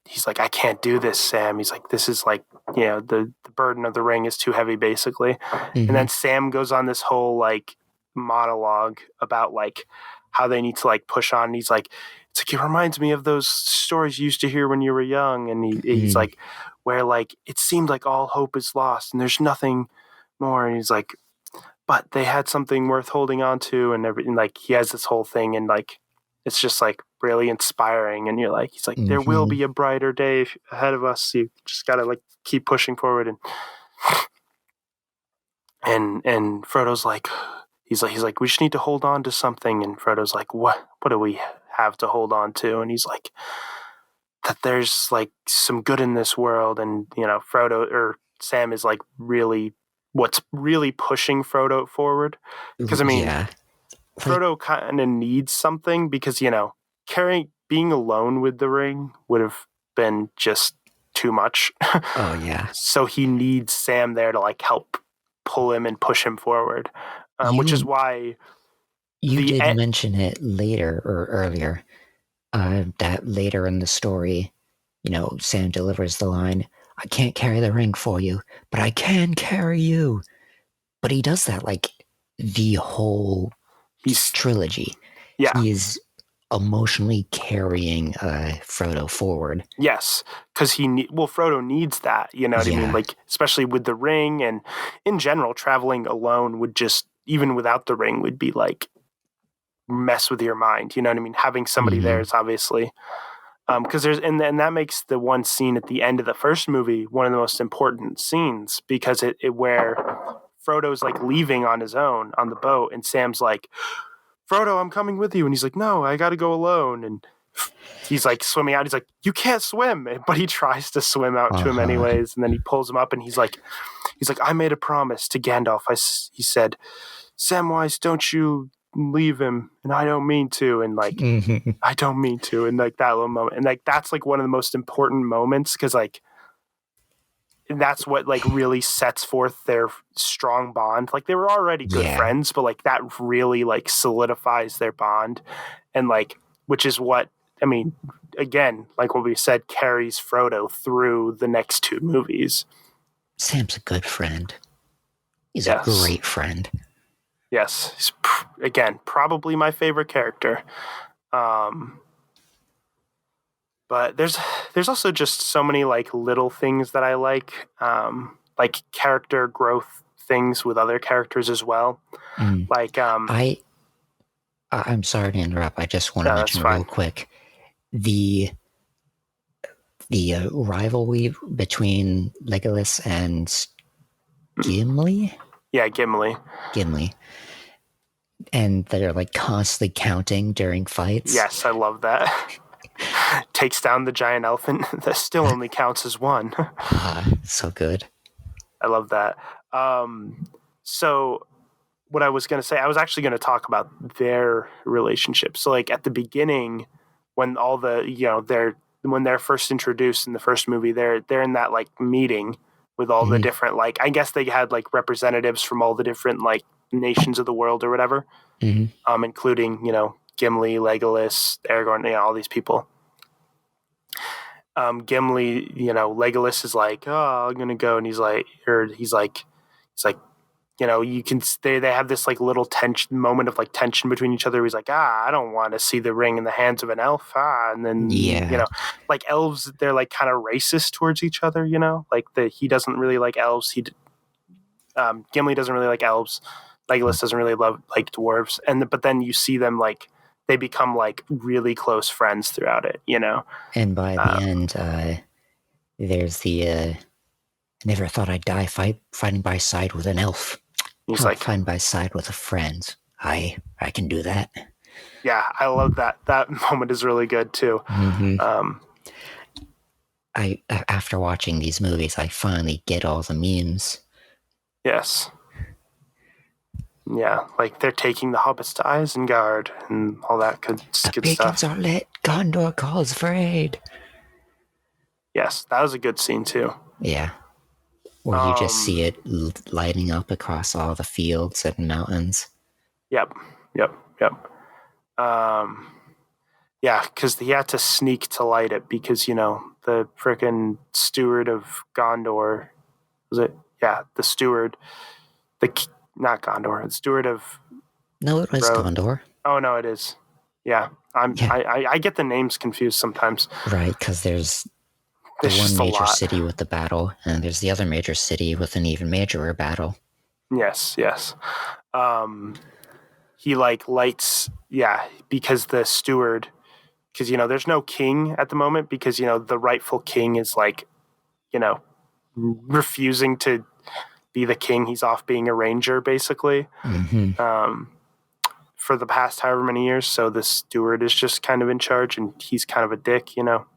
he's like, I can't do this, Sam. He's like, this is like, the burden of the ring is too heavy, basically. And Mm-hmm. then Sam goes on this whole like monologue about like how they need to like push on. And he's like, it's like, it reminds me of those stories you used to hear when you were young. And he's like, where like it seemed like all hope is lost and there's nothing more. And he's like, but they had something worth holding on to, and everything. Like, he has this whole thing, and like it's just like really inspiring. And he's like, there will be a brighter day ahead of us. You just gotta like keep pushing forward. And Frodo's like, he's like, we just need to hold on to something. And Frodo's like, what do we have to hold on to? And he's like, that there's like some good in this world. And Frodo or Sam is like really what's really pushing Frodo forward, because I mean, Yeah. Frodo kind of needs something, because being alone with the ring would have been just too much. Oh, yeah. So he needs Sam there to like help pull him and push him forward, which is why you did mention it later or earlier, that later in the story, Sam delivers the line, I can't carry the ring for you, but I can carry you. But he does that like the whole trilogy. Yeah. He is emotionally carrying Frodo forward. Yes, because Frodo needs that, you know what I mean? Like, especially with the ring, and in general, traveling alone would just, even without the ring, would be like mess with your mind, you know what I mean? Having somebody there is obviously, because and that makes the one scene at the end of the first movie one of the most important scenes, because it where Frodo's like leaving on his own on the boat, and Sam's like, Frodo, I'm coming with you. And he's like, no, I got to go alone. And he's like swimming out. He's like, you can't swim. But he tries to swim out to him anyways. And then he pulls him up, and he's like, I made a promise to Gandalf. He said, Samwise, don't you leave him. And I don't mean to. And like, I don't mean to. And like that little moment. And like, that's like one of the most important moments, because like, that's what like really sets forth their strong bond. Like, they were already good friends, but like that really like solidifies their bond, and like, which is what, I mean, again, like what we said, carries Frodo through the next two movies. Sam's a good friend. He's a great friend. Yes, he's again probably my favorite character. But there's also just so many like little things that I like character growth things with other characters as well. Like I'm sorry to interrupt. I just want to mention real quick the rivalry between Legolas and Gimli. Yeah, Gimli. And they're like constantly counting during fights. Yes, I love that. Takes down the giant elephant. That still only counts as one. So good. I love that. So what I was going to say, I was actually going to talk about their relationship. So like at the beginning, when all the, when they're first introduced in the first movie, they're in that like meeting with all the different, like, I guess they had like representatives from all the different like nations of the world or whatever, including, Gimli, Legolas, Aragorn, all these people. Gimli, Legolas is like, oh, I'm gonna go, and he's like, you can, they have this like little moment of like tension between each other. He's like, I don't want to see the ring in the hands of an elf. And then like elves, they're like kind of racist towards each other. Like he doesn't really like elves. Gimli doesn't really like elves. Legolas doesn't really like dwarves. But then you see them like, they become like really close friends throughout it, And by the end, there's the I never thought I'd die fighting by side with an elf. He's like, fighting by side with a friend. I can do that. Yeah, I love that. That moment is really good too. After watching these movies, I finally get all the memes. Yes. Yeah, like they're taking the hobbits to Isengard and all that good stuff. The beacons are lit. Gondor calls for aid. Yes, that was a good scene too. Yeah, where you just see it lighting up across all the fields and mountains. Yep. Yeah, because he had to sneak to light it, because the frickin' steward of Gondor, was it? Yeah, the steward, not Gondor, the steward of. No, it was Gondor. Oh no, it is. Yeah, Yeah, I get the names confused sometimes. right, because there's the There's one just a major lot. city with the battle, and there's the other major city with an even majorer battle. Yes, yes. He like lights, yeah, because the steward, because there's no king at the moment because the rightful king is like refusing to be the king. He's off being a ranger basically. Mm-hmm. For the past however many years. So the steward is just kind of in charge, and he's kind of a dick,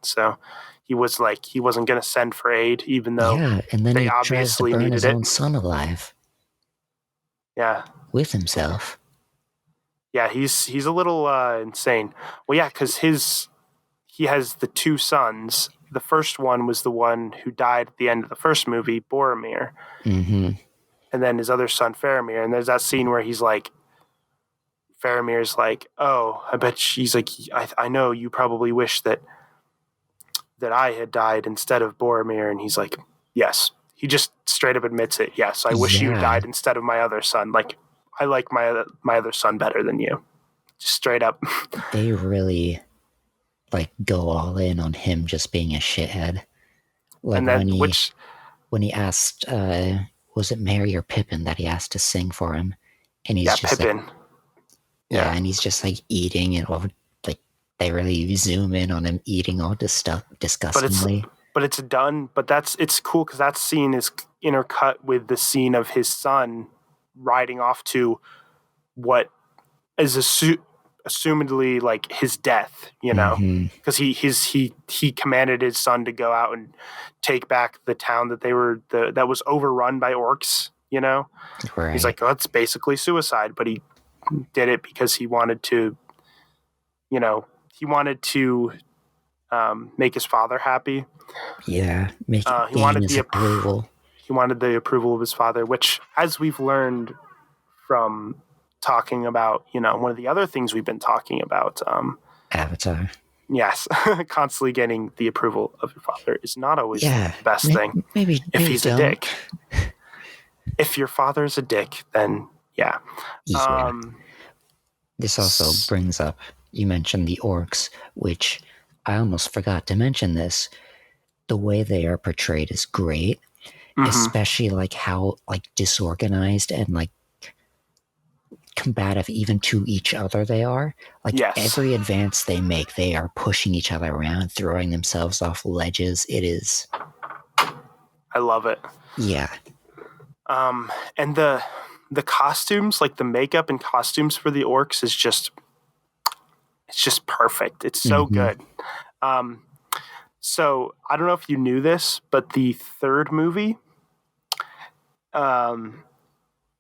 So he was like he wasn't going to send for aid, even though Yeah, and then they he tries to obviously burn needed his it. own son alive Yeah, with himself. yeah, he's a little insane. Well, yeah, because he has the two sons. The first one was the one who died at the end of the first movie, Boromir, Mm-hmm. and then his other son, Faramir. And there's that scene where he's like, Faramir's like, "Oh, I bet she's like, I know you probably wish that I had died instead of Boromir," and he's like, "Yes." He just straight up admits it. Yes, I wish you had Yeah, died instead of my other son. Like, I like my other son better than you. Just straight up. they really like go all in on him just being a shithead. Like And then which when he asked, was it Mary or Pippin that he asked to sing for him, and he's yeah, just like, Pippin. yeah, Yeah, and he's just like eating and all like they really zoom in on him eating all this stuff but it's disgustingly. but it's done. But it's cool because that scene is intercut with the scene of his son riding off to what is assumedly like his death, Mm-hmm. because he commanded his son to go out and take back the town that was overrun by orcs. He's Right. like, oh, that's basically suicide, but he did it because he wanted to, you know, he wanted to make his father happy. Yeah, make it He gain wanted his approval. he wanted the approval of his father, which, as we've learned from talking about, one of the other things we've been talking about, Avatar. yes, constantly getting the approval of your father is not always Yeah, the best thing. If maybe he's a don't. dick, if your father's a dick, then yeah. Yeah. Um, This also brings up, you mentioned the orcs, which I almost forgot to mention this. The way they are portrayed is great, mm-hmm. especially like how like disorganized and like combative even to each other they are. Like Yes, every advance they make, they are pushing each other around, throwing themselves off ledges. It is, I love it. yeah. And the costumes, like the makeup and costumes for the orcs, it's just perfect. It's so Mm-hmm. good. Um, so I don't know if you knew this, but the third movie um,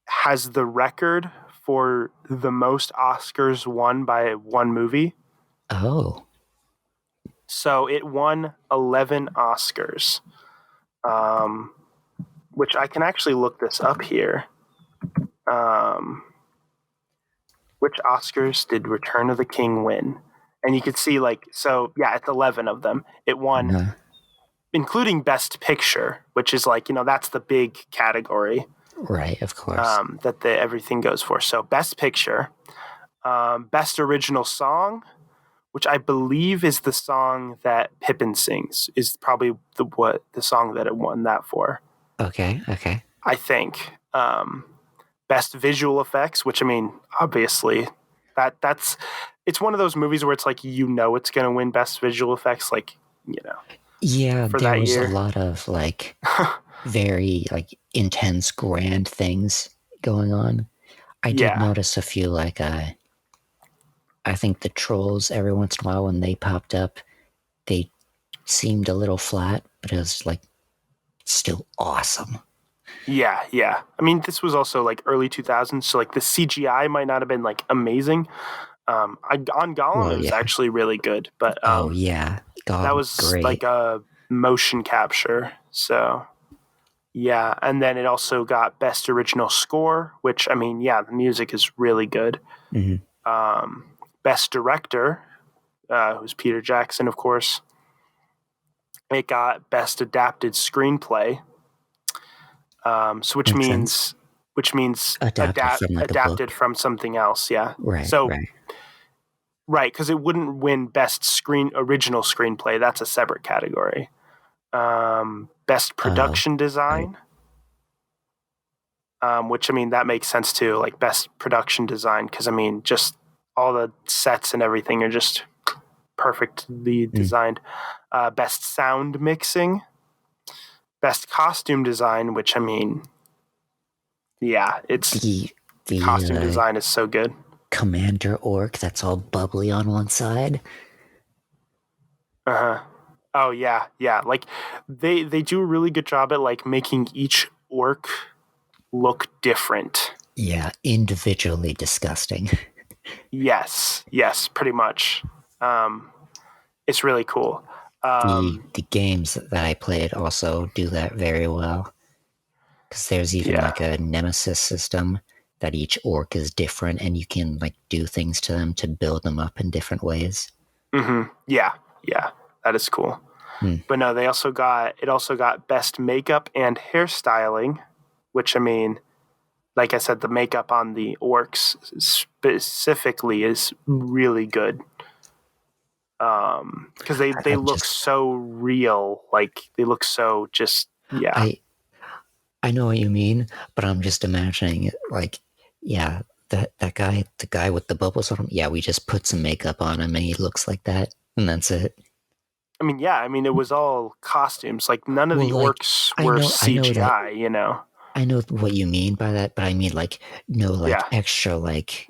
has the record for the most Oscars won by one movie. Oh, So it won 11 Oscars, um, which I can actually look this up here. Um, which Oscars did Return of the King win? And you could see, like, so yeah, it's 11 of them. It won, uh, including Best Picture, which is like, that's the big category right, of course. that everything goes for. So Best Picture, Best Original Song, which I believe is the song that Pippin sings, is probably the song that it won that for. Okay, okay. I think. Best visual effects, which, I mean, obviously that's it's one of those movies where it's like it's going to win best visual effects, like Yeah, for there that was a year. lot of like very like intense grand things going on. I did Yeah, notice a few like I think the trolls every once in a while when they popped up, they seemed a little flat, but it was like still awesome. yeah. I mean, this was also like early 2000s, so like the CGI might not have been like amazing. On Gollum, Well, it was yeah. actually really good, but Oh yeah. that God, was like great. a motion capture. So yeah, and then it also got best original score, which, I mean, yeah, the music is really good. Mm-hmm. Best director, who's Peter Jackson, of course. It got best adapted screenplay, so which Makes sense. means which means Adapted from like a book. adapted from something else. Yeah. Right, So right. Right, because it wouldn't win best original screenplay. That's a separate category. Best Oh, production right. design, which I mean that makes sense too. Like best production design, because I mean just all the sets and everything are just perfectly Mm. designed. Best sound mixing, best costume design, which I mean, yeah, it's The the costume design is so good. commander orc that's all bubbly on one side. Uh huh. Oh yeah, yeah. Like they do a really good job at like making each orc look different. Yeah, individually disgusting. Yes, yes, pretty much. Um, it's really cool. The games that I played also do that very well. Because there's even Yeah. like a nemesis system that each orc is different and you can like do things to them to build them up in different ways. Yeah. Yeah. That is cool. Hmm. But no, it also got best makeup and hairstyling, which I mean, like I said, the makeup on the orcs specifically is really good. Because they I'm look just so real, like they look so just yeah. I I know what you mean, but I'm just imagining it like, yeah, that guy, the guy with the bubbles on him. Yeah, we just put some makeup on him and he looks like that, and that's it. I mean, yeah, I mean it was all costumes. Like none of Well, the like orcs I were know, I know that, CGI, you know. I know what you mean by that, but I mean like no, like Yeah. extra, like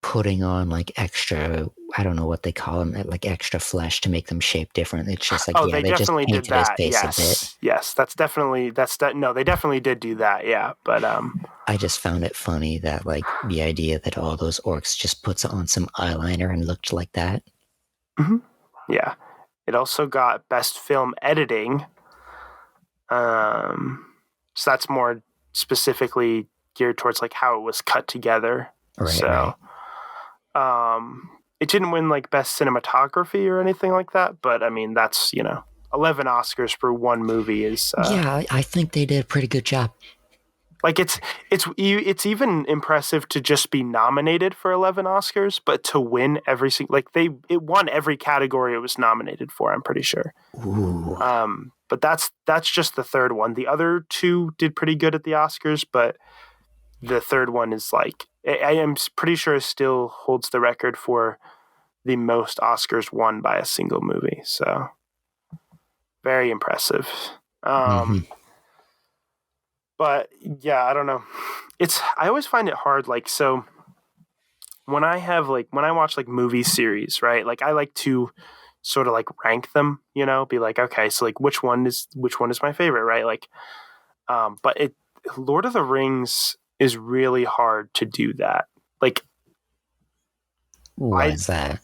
putting on like extra. I don't know what they call them, like extra flesh to make them shape different. It's just like Oh, yeah, they they just definitely did painted his that. face a bit. Yes. Yes, that's that no, they definitely did do that. Yeah, but I just found it funny that like the idea that all those orcs just puts on some eyeliner and looked like that. mhm. Yeah. It also got best film editing. Um so that's more specifically geared towards like how it was cut together. Right, So, right. it didn't win like best cinematography or anything like that, but I mean that's, 11 Oscars for one movie is Yeah, I think they did a pretty good job. like it's even impressive to just be nominated for 11 Oscars, but to win every single like it won every category it was nominated for, I'm pretty sure. Ooh. But that's just the third one. The other two did pretty good at the Oscars, but the third one is like I am pretty sure it still holds the record for the most Oscars won by a single movie. So very impressive. Hmm. Um, but yeah, I don't know. I always find it hard. Like so when I watch like movie series, right? Like I like to sort of like rank them. Be like okay, so like which one is my favorite, right? Like but it Lord of the Rings is really hard to do that. Like Why I is that?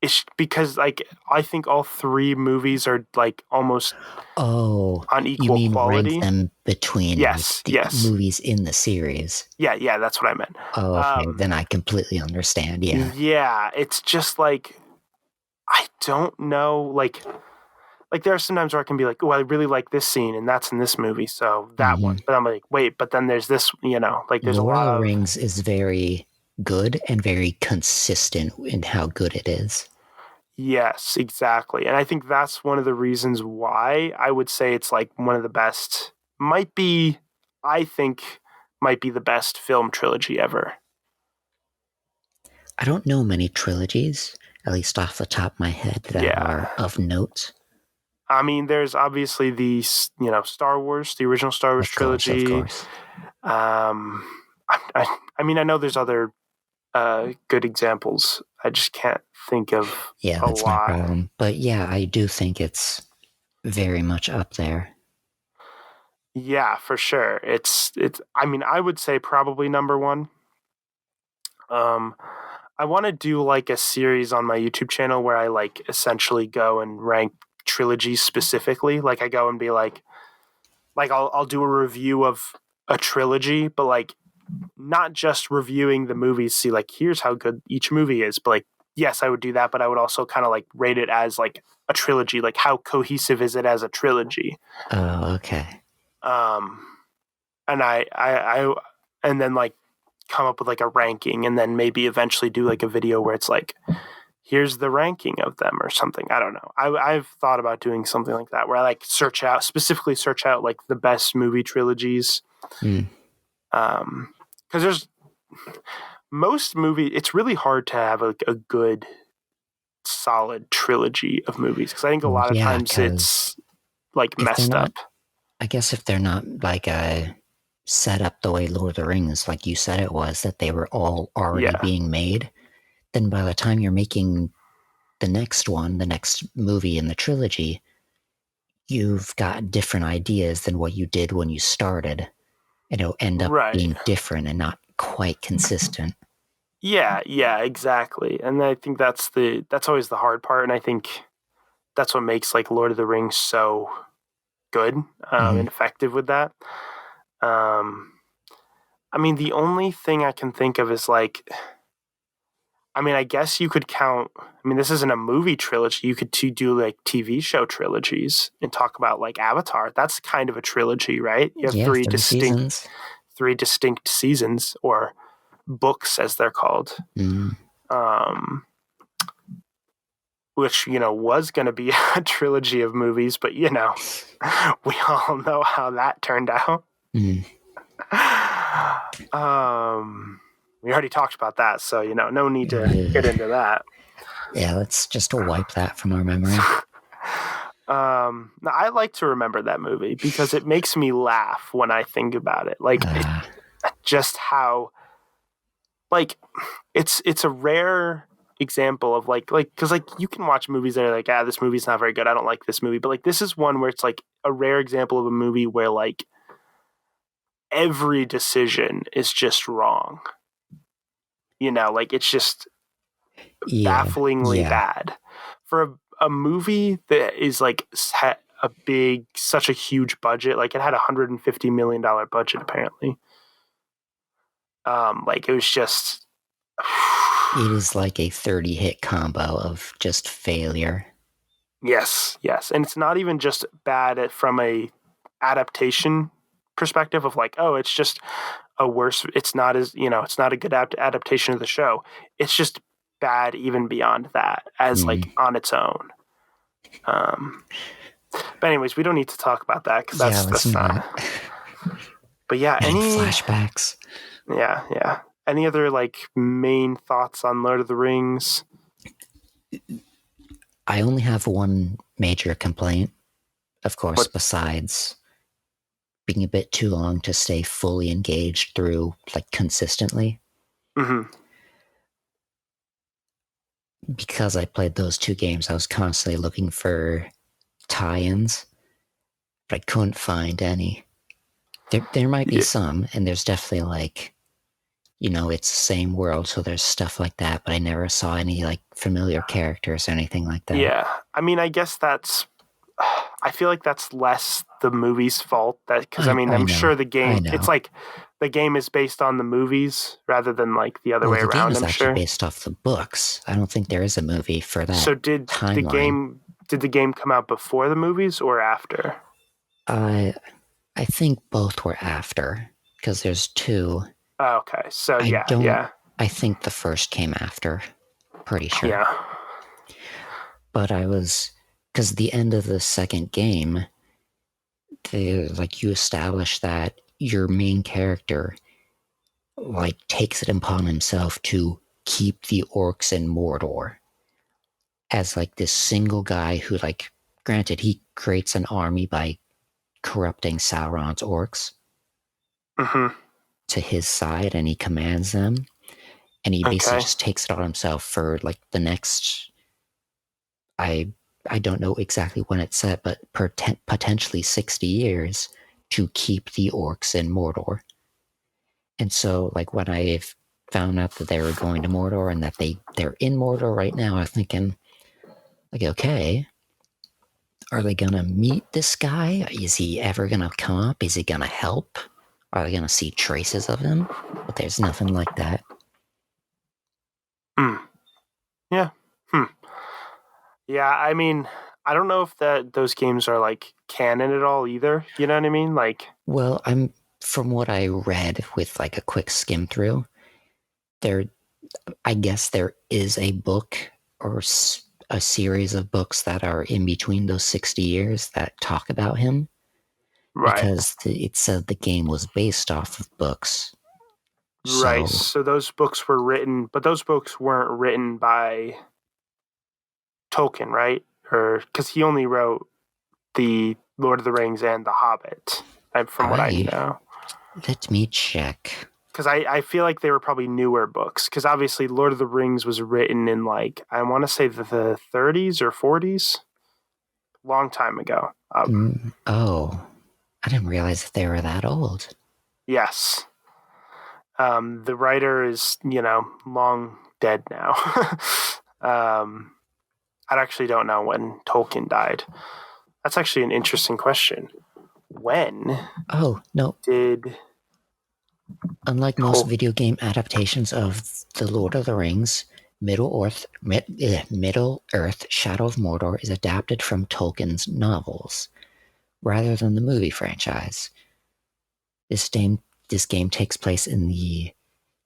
it's because like I think all three movies are like almost Oh, on you equal mean rank quality. them between like Yes, the yes. movies in the series? Yeah, yeah, that's what I meant. Oh, okay. Um, Then I completely understand. Yeah. yeah, it's just like I don't know, like there are some times where I can be like, oh, I really like this scene, and that's in this movie, so that Hmm. one. But I'm like, wait, but then there's this, like there's a Lord of lot the of Rings is very good and very consistent in how good it is. yes, exactly, and I think that's one of the reasons why I would say it's like one of the best. Might be, I think, might be the best film trilogy ever. I don't know many trilogies, at least off the top of my head, that Yeah. are of note. I mean, there's obviously the Star Wars, the original Star Wars Of course, of trilogy. course. Um, I mean, I know there's other good examples. I just can't think of Yeah, a that's my lot. problem. But yeah, I do think it's very much up there. Yeah, for sure. It's. I mean, I would say probably number one. Um, I want to do like a series on my YouTube channel where I like essentially go and rank trilogies specifically. Like I go and be like I'll do a review of a trilogy, but like not just reviewing the movies, see like here's how good each movie is, but like yes, I would do that, but I would also kind of like rate it as like a trilogy, like how cohesive is it as a trilogy? Oh, okay. Um, and I and then like come up with like a ranking and then maybe eventually do like a video where it's like, here's the ranking of them or something. I don't know. I've thought about doing something like that where I like specifically search out like the best movie trilogies. Mm. Because there's most it's really hard to have like a good solid trilogy of movies because I think a lot of Yeah, times it's like messed up. I guess if they're not like set up the way Lord of the Rings, like you said it was, that they were all already being made, then by the time you're making the next one, the next movie in the trilogy, you've got different ideas than what you did when you started. And it'll end up being different and not quite consistent. Yeah, exactly. And I think that's always the hard part. And I think that's what makes like Lord of the Rings so good and effective with that. I mean, the only thing I can think of is like, I mean, I guess you could count. I mean, this isn't a movie trilogy. You could do like TV show trilogies and talk about like Avatar. That's kind of a trilogy, right? You have three distinct seasons or books, as they're called. Which, was going to be a trilogy of movies, but, we all know how that turned out. We already talked about that, so, no need to get into that. Yeah, let's just wipe that from our memory. Now, I like to remember that movie because it makes me laugh when I think about it. Like, just how, like, it's a rare example of like because like you can watch movies that are like, this movie's not very good, I don't like this movie, but like this is one where it's like a rare example of a movie where like every decision is just wrong, like it's just bafflingly bad for a movie that is like such a huge budget. Like it had $150 million budget apparently. Like it was just it is like a 30 hit combo of just failure. Yes. And it's not even just bad from a adaptation perspective of like, oh, it's just a worse, it's not as, it's not a good adaptation of the show. It's just bad even beyond that as like on its own. But anyways, we don't need to talk about that because that's not. But yeah, any flashbacks. Yeah. Any other like main thoughts on Lord of the Rings? I only have one major complaint, of course, besides being a bit too long to stay fully engaged through, like, consistently. Because I played those two games, I was constantly looking for tie-ins, but I couldn't find any. There might be some, and there's definitely, like, it's the same world, so there's stuff like that, but I never saw any, like, familiar characters or anything like that. Yeah. I mean, I guess I feel like that's less the movie's fault, because I'm sure the game, it's like the game is based on the movies rather than like the other way around. The game is actually based off the books. I don't think there is a movie for that. So did the game come out before the movies or after? I think both were after, because there's two. Oh, okay, so yeah. I think the first came after. Pretty sure. Yeah. But because the end of the second game, you establish that your main character, like, takes it upon himself to keep the orcs in Mordor as, like, this single guy who, like, granted, he creates an army by corrupting Sauron's orcs to his side, and he commands them, and he basically just takes it on himself for, like, the next, I don't know exactly when it's set, but potentially 60 years to keep the orcs in Mordor. And so, like, when I found out that they were going to Mordor and that they're in Mordor right now, I was thinking, like, okay, are they gonna meet this guy? Is he ever gonna come up? Is he gonna help? Are they gonna see traces of him? But there's nothing like that. Yeah. Yeah, I mean, I don't know if those games are like canon at all either. You know what I mean? Like, well, from what I read with like a quick skim through, there, I guess there is a book or a series of books that are in between those 60 years that talk about him, Right. because it said the game was based off of books. Right. So, So those books were written, but those books weren't written by Tolkien, right? Or because he only wrote the Lord of the Rings and the Hobbit, from what I know. let me check. Because I feel like they were probably newer books. Because obviously, Lord of the Rings was written in like I want to say the 30s or 40s, long time ago. Oh, I didn't realize that they were that old. Yes. The writer is, long dead now. I actually don't know when Tolkien died. That's actually an interesting question. When Oh, no. did Unlike most Tolkien? video game adaptations of The Lord of the Rings, Middle Earth Shadow of Mordor is adapted from Tolkien's novels rather than the movie franchise. This game takes place in the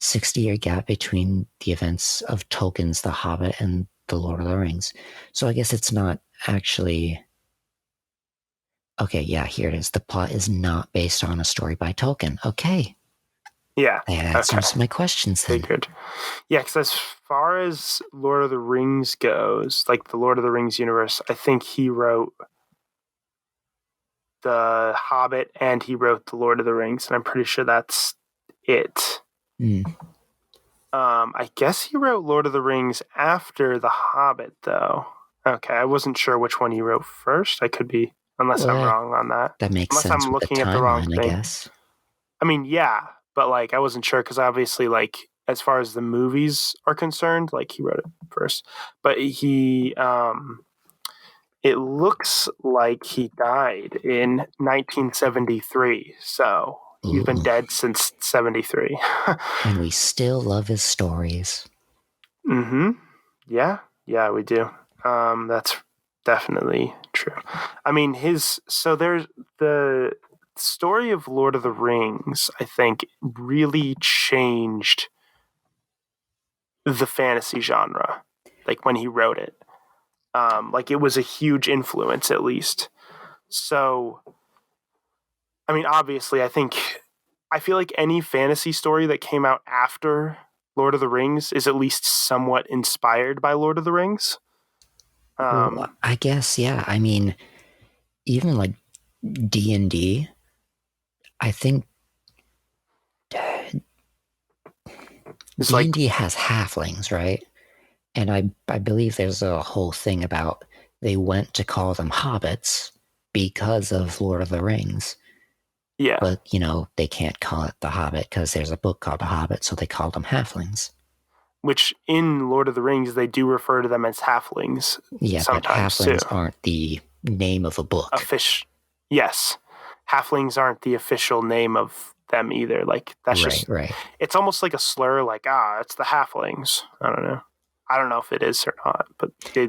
60-year gap between the events of Tolkien's The Hobbit and The Lord of the Rings. So I guess it's not actually... Okay, yeah, here it is. The plot is not based on a story by Tolkien. Okay. Yeah. That answers my questions then. Figured. Yeah, because as far as Lord of the Rings goes, like the Lord of the Rings universe, I think he wrote The Hobbit and he wrote The Lord of the Rings, and I'm pretty sure that's it. I guess he wrote Lord of the Rings after The Hobbit, though. Okay, I wasn't sure which one he wrote first. I could be, unless I'm wrong on that. That makes Unless sense I'm with the looking at the wrong timeline, I thing. guess. I mean, yeah, but like I wasn't sure because obviously, like as far as the movies are concerned, like he wrote it first, but it looks like he died in 1973. So he's been dead since 73. And we still love his stories. Mm-hmm. Yeah, we do. That's definitely true. I mean, there's the story of Lord of the Rings, I think, really changed the fantasy genre, like when he wrote it. Like it was a huge influence, at least. So, I mean, obviously, I feel like any fantasy story that came out after Lord of the Rings is at least somewhat inspired by Lord of the Rings. Well, I guess, yeah. I mean, even like D&D, I think It's like, D&D has halflings, right? And I believe there's a whole thing about they went to call them hobbits because of Lord of the Rings. yeah. But, they can't call it The Hobbit because there's a book called The Hobbit, so they call them halflings. Which in Lord of the Rings, they do refer to them as halflings Yeah, but sometimes too. halflings aren't the name of a book. Yes. Halflings aren't the official name of them either. Like, that's right. It's almost like a slur, like, it's the halflings. I don't know. I don't know if it is or not, but I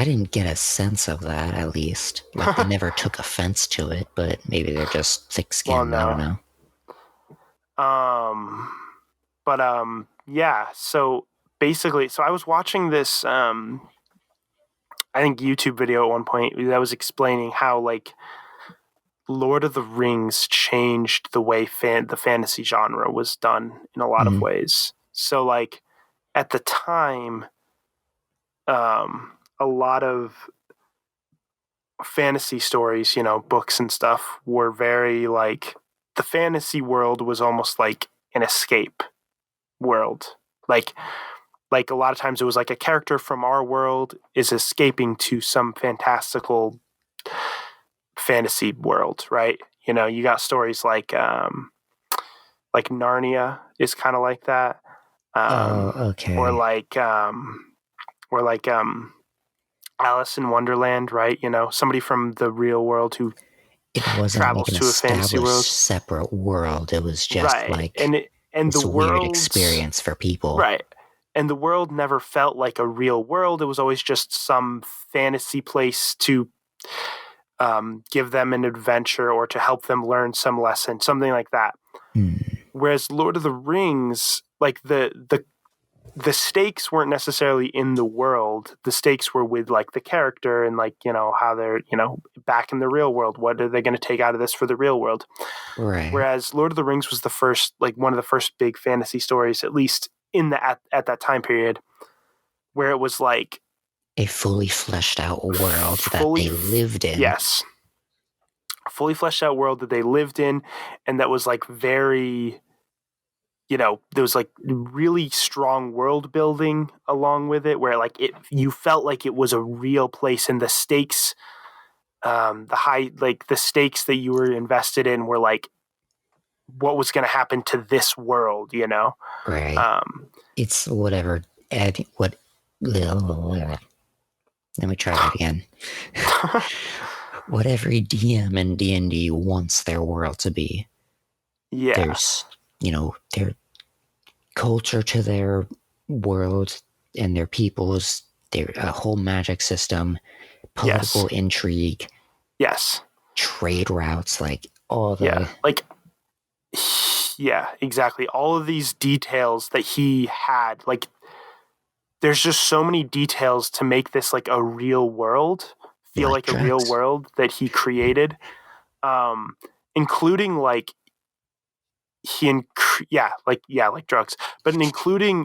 didn't get a sense of that, at least. Like, they never took offense to it, but maybe they're just thick-skinned. Well, no. I don't know. Yeah. So basically, I was watching this, I think YouTube video at one point that was explaining how like Lord of the Rings changed the way the fantasy genre was done in a lot of ways. So like at the time, a lot of fantasy stories, books and stuff were very like the fantasy world was almost like an escape world. Like a lot of times it was like a character from our world is escaping to some fantastical fantasy world, right? You got stories like Narnia is kind of like that. Okay. Or like Alice in Wonderland, right? Somebody from the real world who it wasn't travels like an to a fantasy world, separate world. It was just right? like And this the weird world, experience for people, right? And the world never felt like a real world. It was always just some fantasy place to give them an adventure or to help them learn some lesson, something like that. Whereas Lord of the Rings, like the stakes weren't necessarily in the world. The stakes were with like the character and like, how they're, back in the real world. What are they going to take out of this for the real world? Right. Whereas Lord of the Rings was the first, like one of the first big fantasy stories, at least in the at that time period, where it was like A fully fleshed out world that fully, they lived in. yes, fully fleshed out world that they lived in, and that was like very, there was like really strong world building along with it, where like you felt like it was a real place, and the stakes, the stakes that you were invested in were like what was going to happen to this world, Right. Um, It's whatever. What? Let me try that again. What every DM in D&D wants their world to be. yeah, There's, their culture to their world and their peoples, their whole magic system, yes, political intrigue, yes, trade routes, like all yeah, the like yeah, exactly. All of these details that he had, like there's just so many details to make this like a real world feel like like a real drugs. world that he created, um, including like like drugs, but including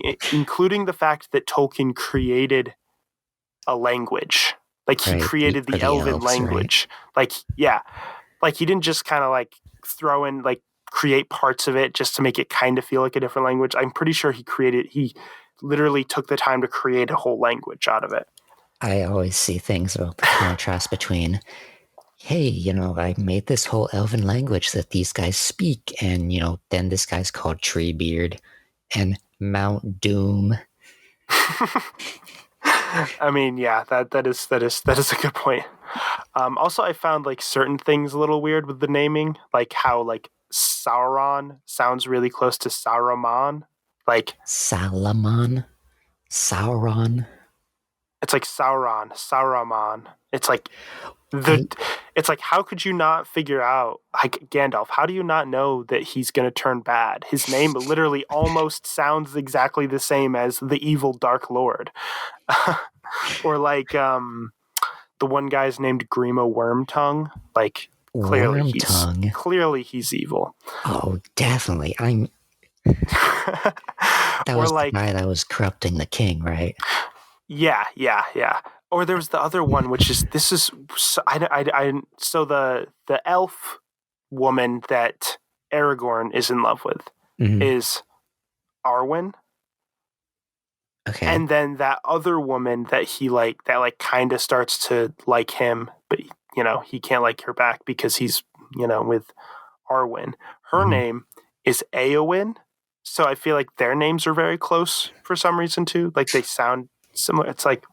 the fact that Tolkien created a language, like he Right, created for the the Elven elves, right? language, like yeah, like he didn't just kind of like throw in like create parts of it just to make it kind of feel like a different language. I'm pretty sure he literally took the time to create a whole language out of it. I always see things about the contrast between, hey, I made this whole elven language that these guys speak, and, then this guy's called Treebeard and Mount Doom. I mean, yeah, that is a good point. Also, I found like certain things a little weird with the naming, like how like Sauron sounds really close to Saruman. Like Salamon? Sauron? it's like Sauron, Saruman. The I it's like how could you not figure out, like Gandalf, how do you not know that he's going to turn bad? His name literally almost sounds exactly the same as the evil Dark Lord. Or like the one guy's named Grima Wormtongue, like Wormtongue. clearly he's evil. Oh, definitely. That Or was the like guy that was corrupting the king, right? yeah. Or there was the other one, which is this is so, so the elf woman that Aragorn is in love with Mm-hmm. is Arwen, Okay. and then that other woman that kind of starts to like him, but he can't like her back because he's with Arwen. Her Mm-hmm. name is Eowyn, so I feel like their names are very close for some reason too. Like they sound similar. It's like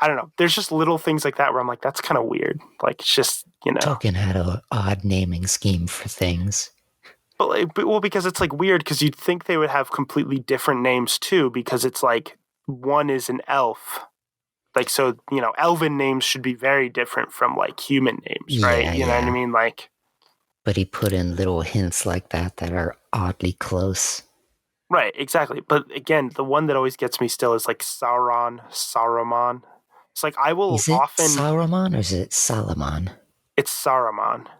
I don't know. There's just little things like that where I'm like, that's kind of weird. Like it's just Tolkien had a odd naming scheme for things. well, because it's like weird because you'd think they would have completely different names too, because it's like one is an elf. Like so, elven names should be very different from like human names, right? Yeah, You know what I yeah. mean? Like But he put in little hints like that are oddly close. right, exactly. But again, the one that always gets me still is like Saruman. It's like I will Is it often Saruman or is it Salamon? it's Saruman. I,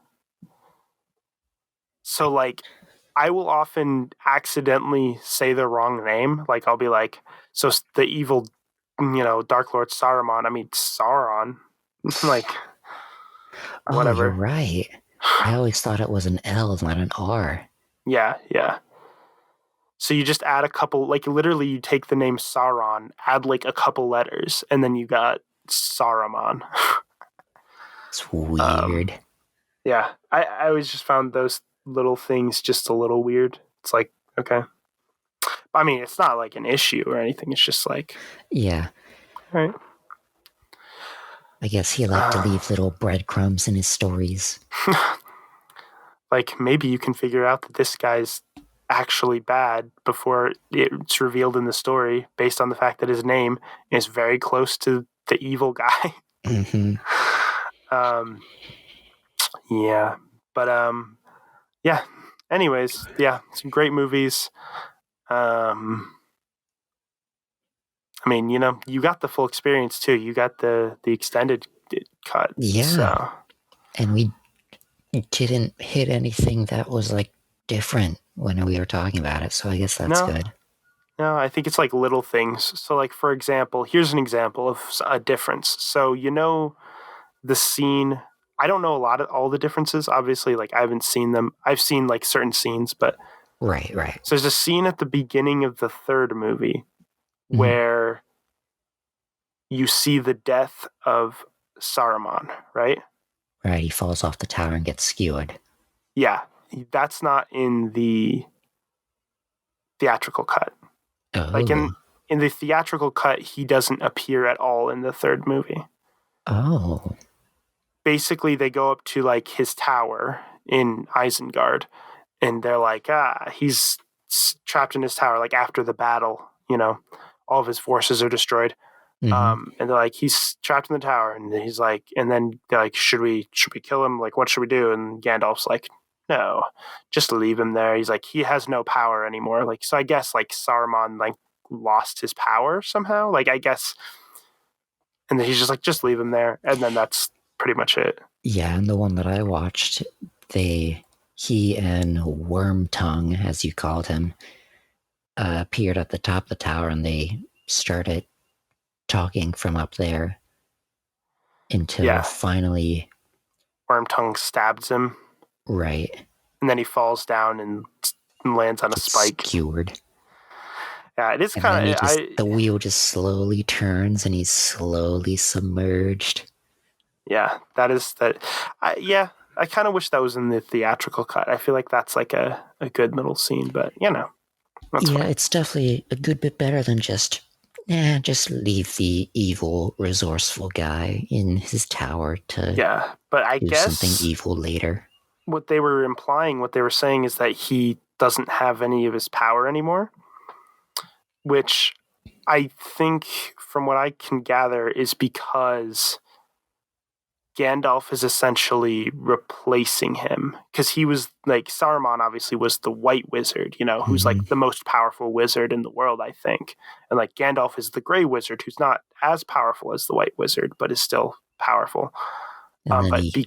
So like I will often accidentally say the wrong name. Like I'll be like, so the evil, Dark Lord Saruman. I mean Sauron. Like oh, you're whatever. right. I always thought it was an L, not an R. Yeah. So you just add a couple, like literally, you take the name Sauron, add like a couple letters, and then you got Saruman. It's um, weird. yeah, I always just found those little things just a little weird. It's like okay, I mean, it's not like an issue or anything. It's just like Yeah, all right. I guess he liked to leave little breadcrumbs in his stories. Like maybe you can figure out that this guy's actually bad before it's revealed in the story based on the fact that his name is very close to the evil guy. Mm-hmm. um, yeah, but yeah. anyways, yeah, some great movies. Um, I mean, you got the full experience too. You got the extended cut. Yeah, So and we didn't hit anything that was like different when we were talking about it, so I guess that's no, good. no, I think it's like little things. So like for example, here's an example of a difference. So the scene. I don't know a lot of all the differences. Obviously, like I haven't seen them. I've seen like certain scenes, but Right, right. so there's a scene at the beginning of the third movie Mhm. where you see the death of Saruman, right? Right, he falls off the tower and gets skewered. Yeah, that's not in the theatrical cut. Like Oh, in the theatrical cut, he doesn't appear at all in the third movie. oh. Basically, they go up to like his tower in Isengard, and they're like, he's trapped in his tower. Like after the battle, all of his forces are destroyed. Mm-hmm. And they're like, he's trapped in the tower, and he's like, and then they're like, should we kill him? Like, what should we do? And Gandalf's like, no, just leave him there. He's like, he has no power anymore. Like, so I guess like Saruman like lost his power somehow. Like, I guess, and then he's just like, just leave him there, and then that's pretty much it. Yeah, and the one that I watched, he and Wormtongue, as you called him, appeared at the top of the tower and they started talking from up there until Yeah, finally, Wormtongue stabs him, right, and then he falls down and lands on a gets spike. skewered. Yeah, it is And then kind of the wheel just slowly turns and he's slowly submerged. Yeah, that is that. Yeah, I kind of wish that was in the theatrical cut. I feel like that's like a good little scene, but that's Yeah, fine. it's definitely a good bit better than just leave the evil, resourceful guy in his tower to Yeah, but I do something guess evil later. what they were implying, what they were saying is that he doesn't have any of his power anymore, which I think, from what I can gather, is because Gandalf is essentially replacing him because he was like Saruman obviously was the white wizard, who's Mm-hmm. like the most powerful wizard in the world, I think. And like Gandalf is the gray wizard who's not as powerful as the white wizard, but is still powerful. And then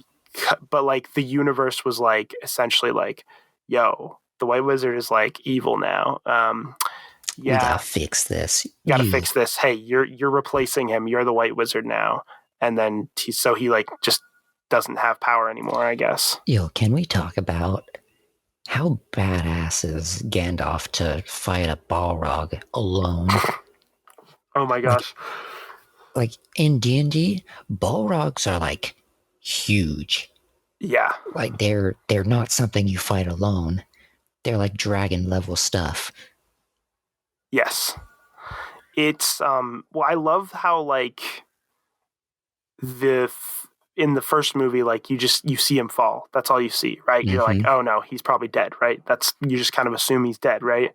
But like the universe was like essentially like, yo, the white wizard is like evil now. We gotta Yeah, fix this. got to You, fix this. Hey, you're replacing him. You're the white wizard now. And then he like just doesn't have power anymore, I guess. can we talk about how badass is Gandalf to fight a Balrog alone? Oh my Like, gosh. like in D&D, Balrogs are like huge. Yeah. Like they're not something you fight alone. They're like dragon level stuff. Yes. It's well, I love how like the in the first movie, like you see him fall. That's all you see, right? You're like, Mm-hmm. oh no, he's probably dead, right? That's you just kind of assume he's dead, right?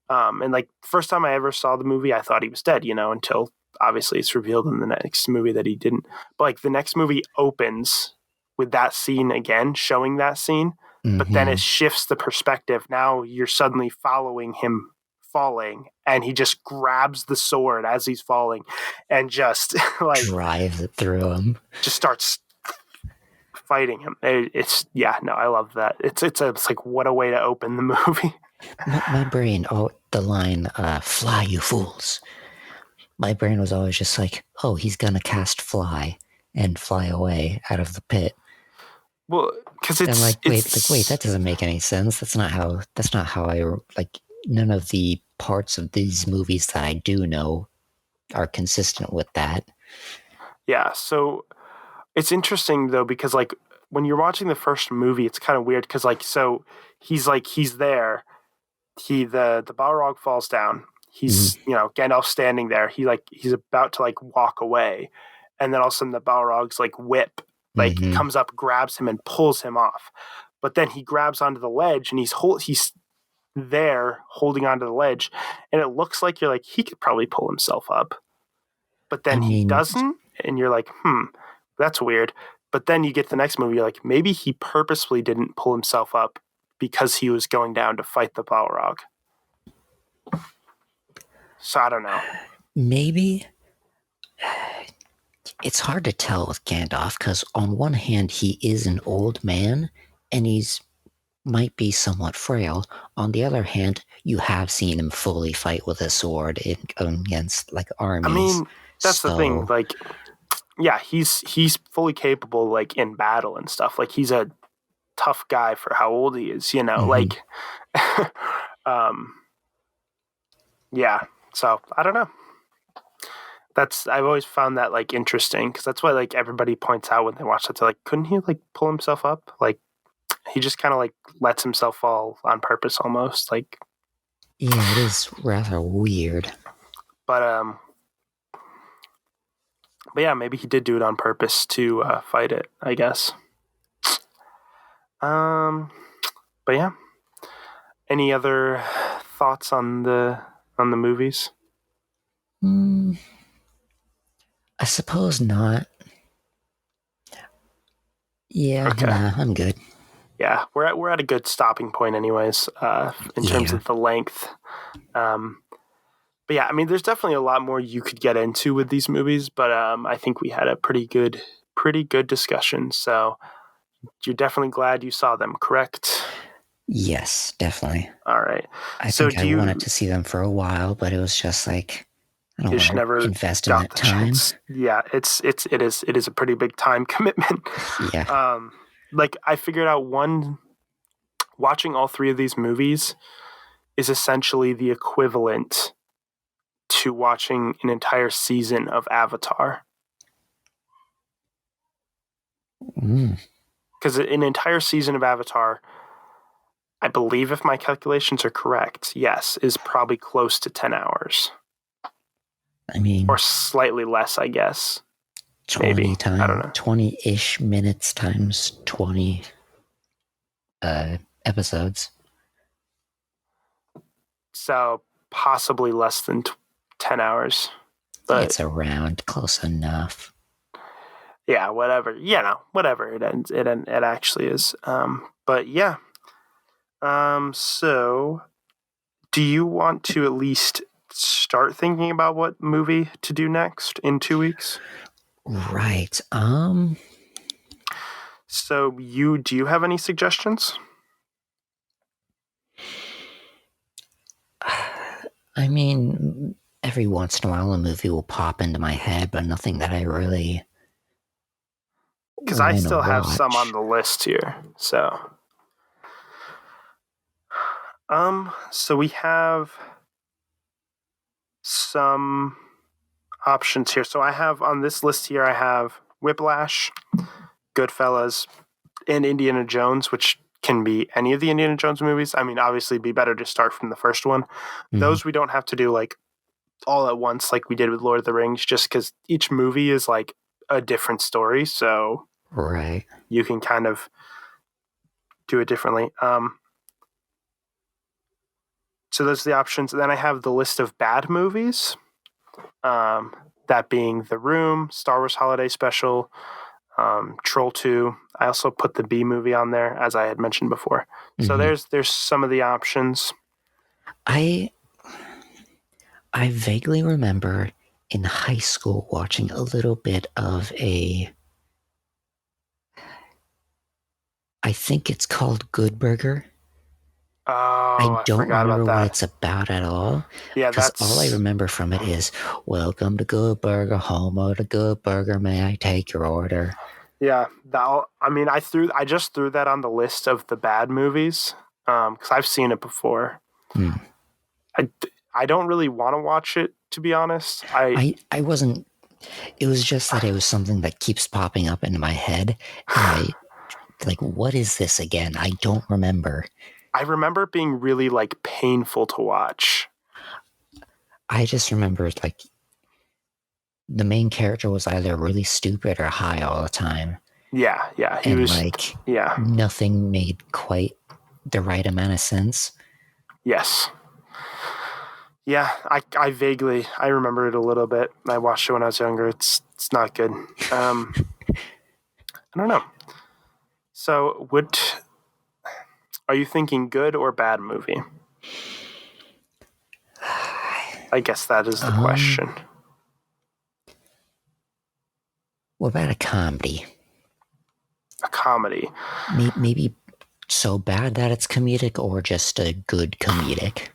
And like first time I ever saw the movie, I thought he was dead, until obviously it's revealed in the next movie that he didn't. But like the next movie opens with that scene again, showing that scene, but then Mm-hmm. it shifts the perspective. Now you're suddenly following him falling, and he just grabs the sword as he's falling, and just like Drives it through him. just starts fighting him. It's yeah, no, I love that. It's like what a way to open the movie. My brain, the line, fly, you fools. My brain was always just like, oh, he's gonna cast fly and fly away out of the pit. Well, because And I'm wait, it's that doesn't make any sense. That's not how I, like, none of the parts of these movies that I do know are consistent with that. yeah. So it's interesting though because like when you're watching the first movie, it's kind of weird because so he's there. The Balrog falls down. Mm-hmm. He's Gandalf's standing there. He's about to like walk away, and then all of a sudden the Balrog's like whip like Mm-hmm. comes up, grabs him, and pulls him off. But then he grabs onto the ledge, and he's there holding onto the ledge, and it looks like you're like he could probably pull himself up, but I then he mean, doesn't, and you're like, that's weird. But then you get the next movie, you're like, maybe he purposefully didn't pull himself up because he was going down to fight the Balrog. So I don't know. Maybe. It's hard to tell with Gandalf because on one hand he is an old man and he's might be somewhat frail. On the other hand, you have seen him fully fight with a sword against like armies. I mean, that's the thing. Like, yeah, he's fully capable, like in battle and stuff. Like he's a tough guy for how old he is. Like, yeah. So I don't know. I've always found that like interesting because that's why like everybody points out when they watch that. They're like, couldn't he like pull himself up? Like he just kind of like lets himself fall on purpose almost. Like, yeah, it is rather weird. But yeah, maybe he did do it on purpose to fight it, I guess. But yeah. Any other thoughts on the movies? I suppose not. Yeah, Okay. nah, I'm good. Yeah, we're at a good stopping point, anyways, in terms of the length. But yeah, I mean, there's definitely a lot more you could get into with these movies, but I think we had a pretty good discussion. So you're definitely glad you saw them, correct? Yes, definitely. All right. I think I wanted to see them for a while, but it was just like I don't want to invest in that time. Chance. Yeah, it is a pretty big time commitment. Yeah. Like I figured out watching all three of these movies is essentially the equivalent to watching an entire season of Avatar. Because an entire season of Avatar, I believe if my calculations are correct, yes, is probably close to 10 hours. I mean, or slightly less, I guess. 20 times, I don't know. 20-ish minutes times 20 episodes. So possibly less than 10 hours. But it's around close enough. Yeah, whatever. Whatever it actually is. But yeah. So do you want to at least start thinking about what movie to do next in 2 weeks? Right. So do you have any suggestions? I mean, every once in a while a movie will pop into my head, but nothing that I really because I still have some on the list here. So we have some options here. So I have on this list here, I have Whiplash, Goodfellas, and Indiana Jones, which can be any of the Indiana Jones movies. I mean, obviously it'd be better to start from the first one. Those we don't have to do like all at once like we did with Lord of the Rings, just because each movie is like a different story. So right, you can kind of do it differently. So those are the options. And then I have the list of bad movies. That being The Room, Star Wars Holiday Special, Troll 2. I also put the B movie on there, as I had mentioned before. So there's some of the options. I vaguely remember in high school watching a little bit of I think it's called Good Burger. Oh, I don't remember what it's about at all. Yeah, because all I remember from it is, "Welcome to Good Burger, home of the Good Burger. May I take your order?" Yeah, I just threw that on the list of the bad movies because I've seen it before. I don't really want to watch it, to be honest. I wasn't. It was just that it was something that keeps popping up into my head, and what is this again? I don't remember. I remember it being really like painful to watch. I just remember like the main character was either really stupid or high all the time. Yeah, he was nothing made quite the right amount of sense. Yes. Yeah, I vaguely remember it a little bit. I watched it when I was younger. It's not good. I don't know. So Are you thinking good or bad movie? I guess that is the question. What about a comedy? A comedy. Maybe so bad that it's comedic, or just a good comedic?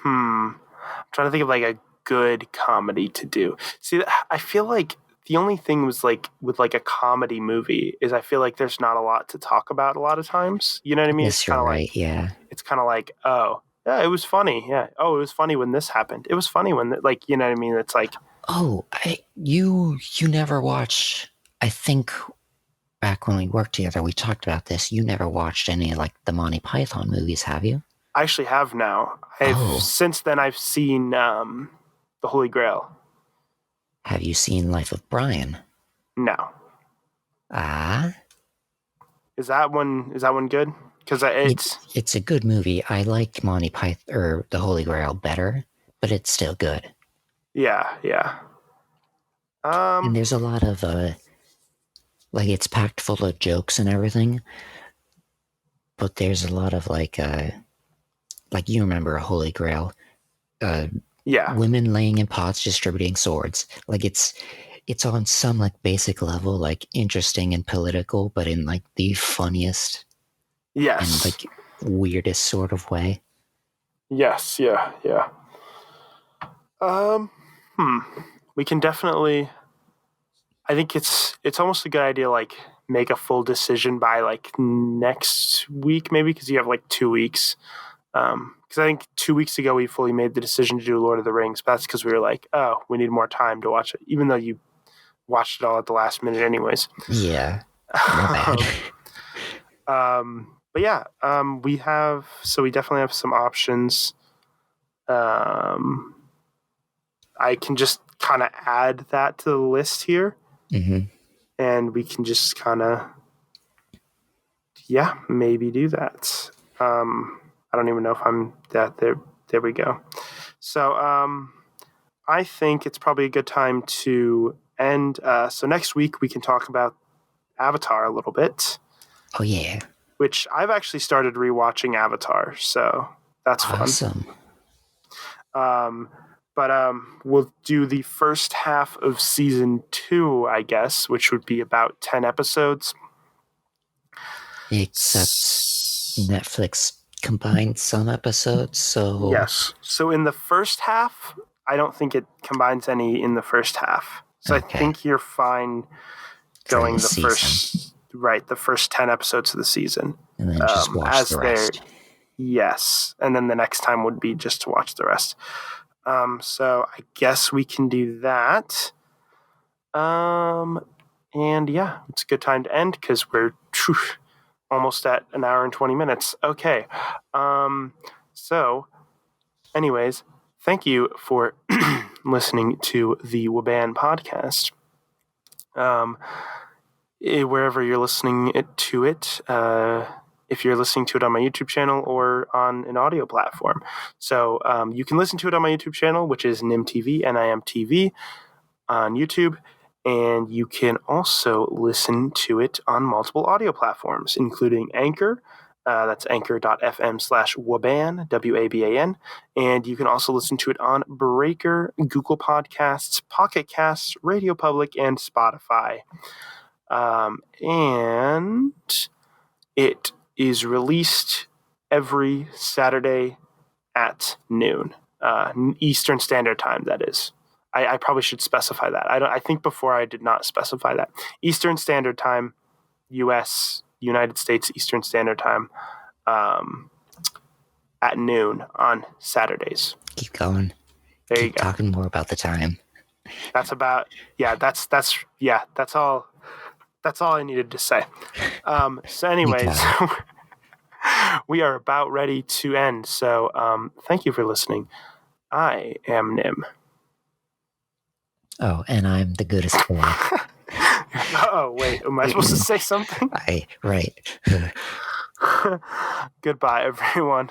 I'm trying to think of like a good comedy to do. See, I feel like the only thing was like with like a comedy movie is I feel like there's not a lot to talk about a lot of times. You know what I mean? Yes, you're right. Yeah. It's kind of like, oh, yeah, it was funny. Yeah. Oh, it was funny when this happened. It was funny when like, you know what I mean? It's like, oh, you never watched, I think back when we worked together, we talked about this. You never watched any like the Monty Python movies, have you? I actually have now. Oh. Since then I've seen The Holy Grail. Have you seen Life of Brian? No. Ah. Is that one good? Because it's a good movie. I like Monty Python or The Holy Grail better, but it's still good. Yeah, yeah. And there's a lot of like it's packed full of jokes and everything, but there's a lot of like you remember a Holy Grail, yeah, women laying in pots distributing swords. Like it's on some like basic level like interesting and political, but in like the funniest and like weirdest sort of way. Yes, yeah, yeah. We can definitely. I think it's almost a good idea. Like make a full decision by like next week, maybe because you have like 2 weeks. Because I think 2 weeks ago we fully made the decision to do Lord of the Rings, but that's because we were like, oh, we need more time to watch it, even though you watched it all at the last minute, anyways. Yeah, my bad. But yeah, we definitely have some options. I can just kind of add that to the list here, and we can just kind of, maybe do that. I don't even know if I'm that there. There we go. So I think it's probably a good time to end. So next week we can talk about Avatar a little bit. Oh yeah. Which I've actually started rewatching Avatar, so that's fun. Awesome. But we'll do the first half of season 2, I guess, which would be about 10 episodes. Except Netflix combined some episodes, so... Yes. So in the first half, I don't think it combines any in the first half. So okay. I think you're fine going the first... Right, the first 10 episodes of the season. And then just watch the rest. Yes. And then the next time would be just to watch the rest. So I guess we can do that. And yeah, it's a good time to end because we're almost at an hour and 20 minutes. Okay. So anyways, thank you for listening to the Waban podcast. Wherever you're listening to it, if you're listening to it on my YouTube channel or on an audio platform. So you can listen to it on my YouTube channel, which is Nim TV, NIMTV on YouTube. And you can also listen to it on multiple audio platforms, including Anchor. That's anchor.fm/Waban, WABAN. And you can also listen to it on Breaker, Google Podcasts, Pocket Casts, Radio Public, and Spotify. And it is released every Saturday at noon, Eastern Standard Time, that is. I probably should specify that. I think before I did not specify that. Eastern Standard Time, United States Eastern Standard Time, at noon on Saturdays. Keep going. Keep talking more about the time. That's about, that's all. That's all I needed to say. So anyways, we are about ready to end. So thank you for listening. I am Nim. Oh, and I'm the goodest boy. Oh, wait. Am I supposed to say something? Right. Goodbye, everyone.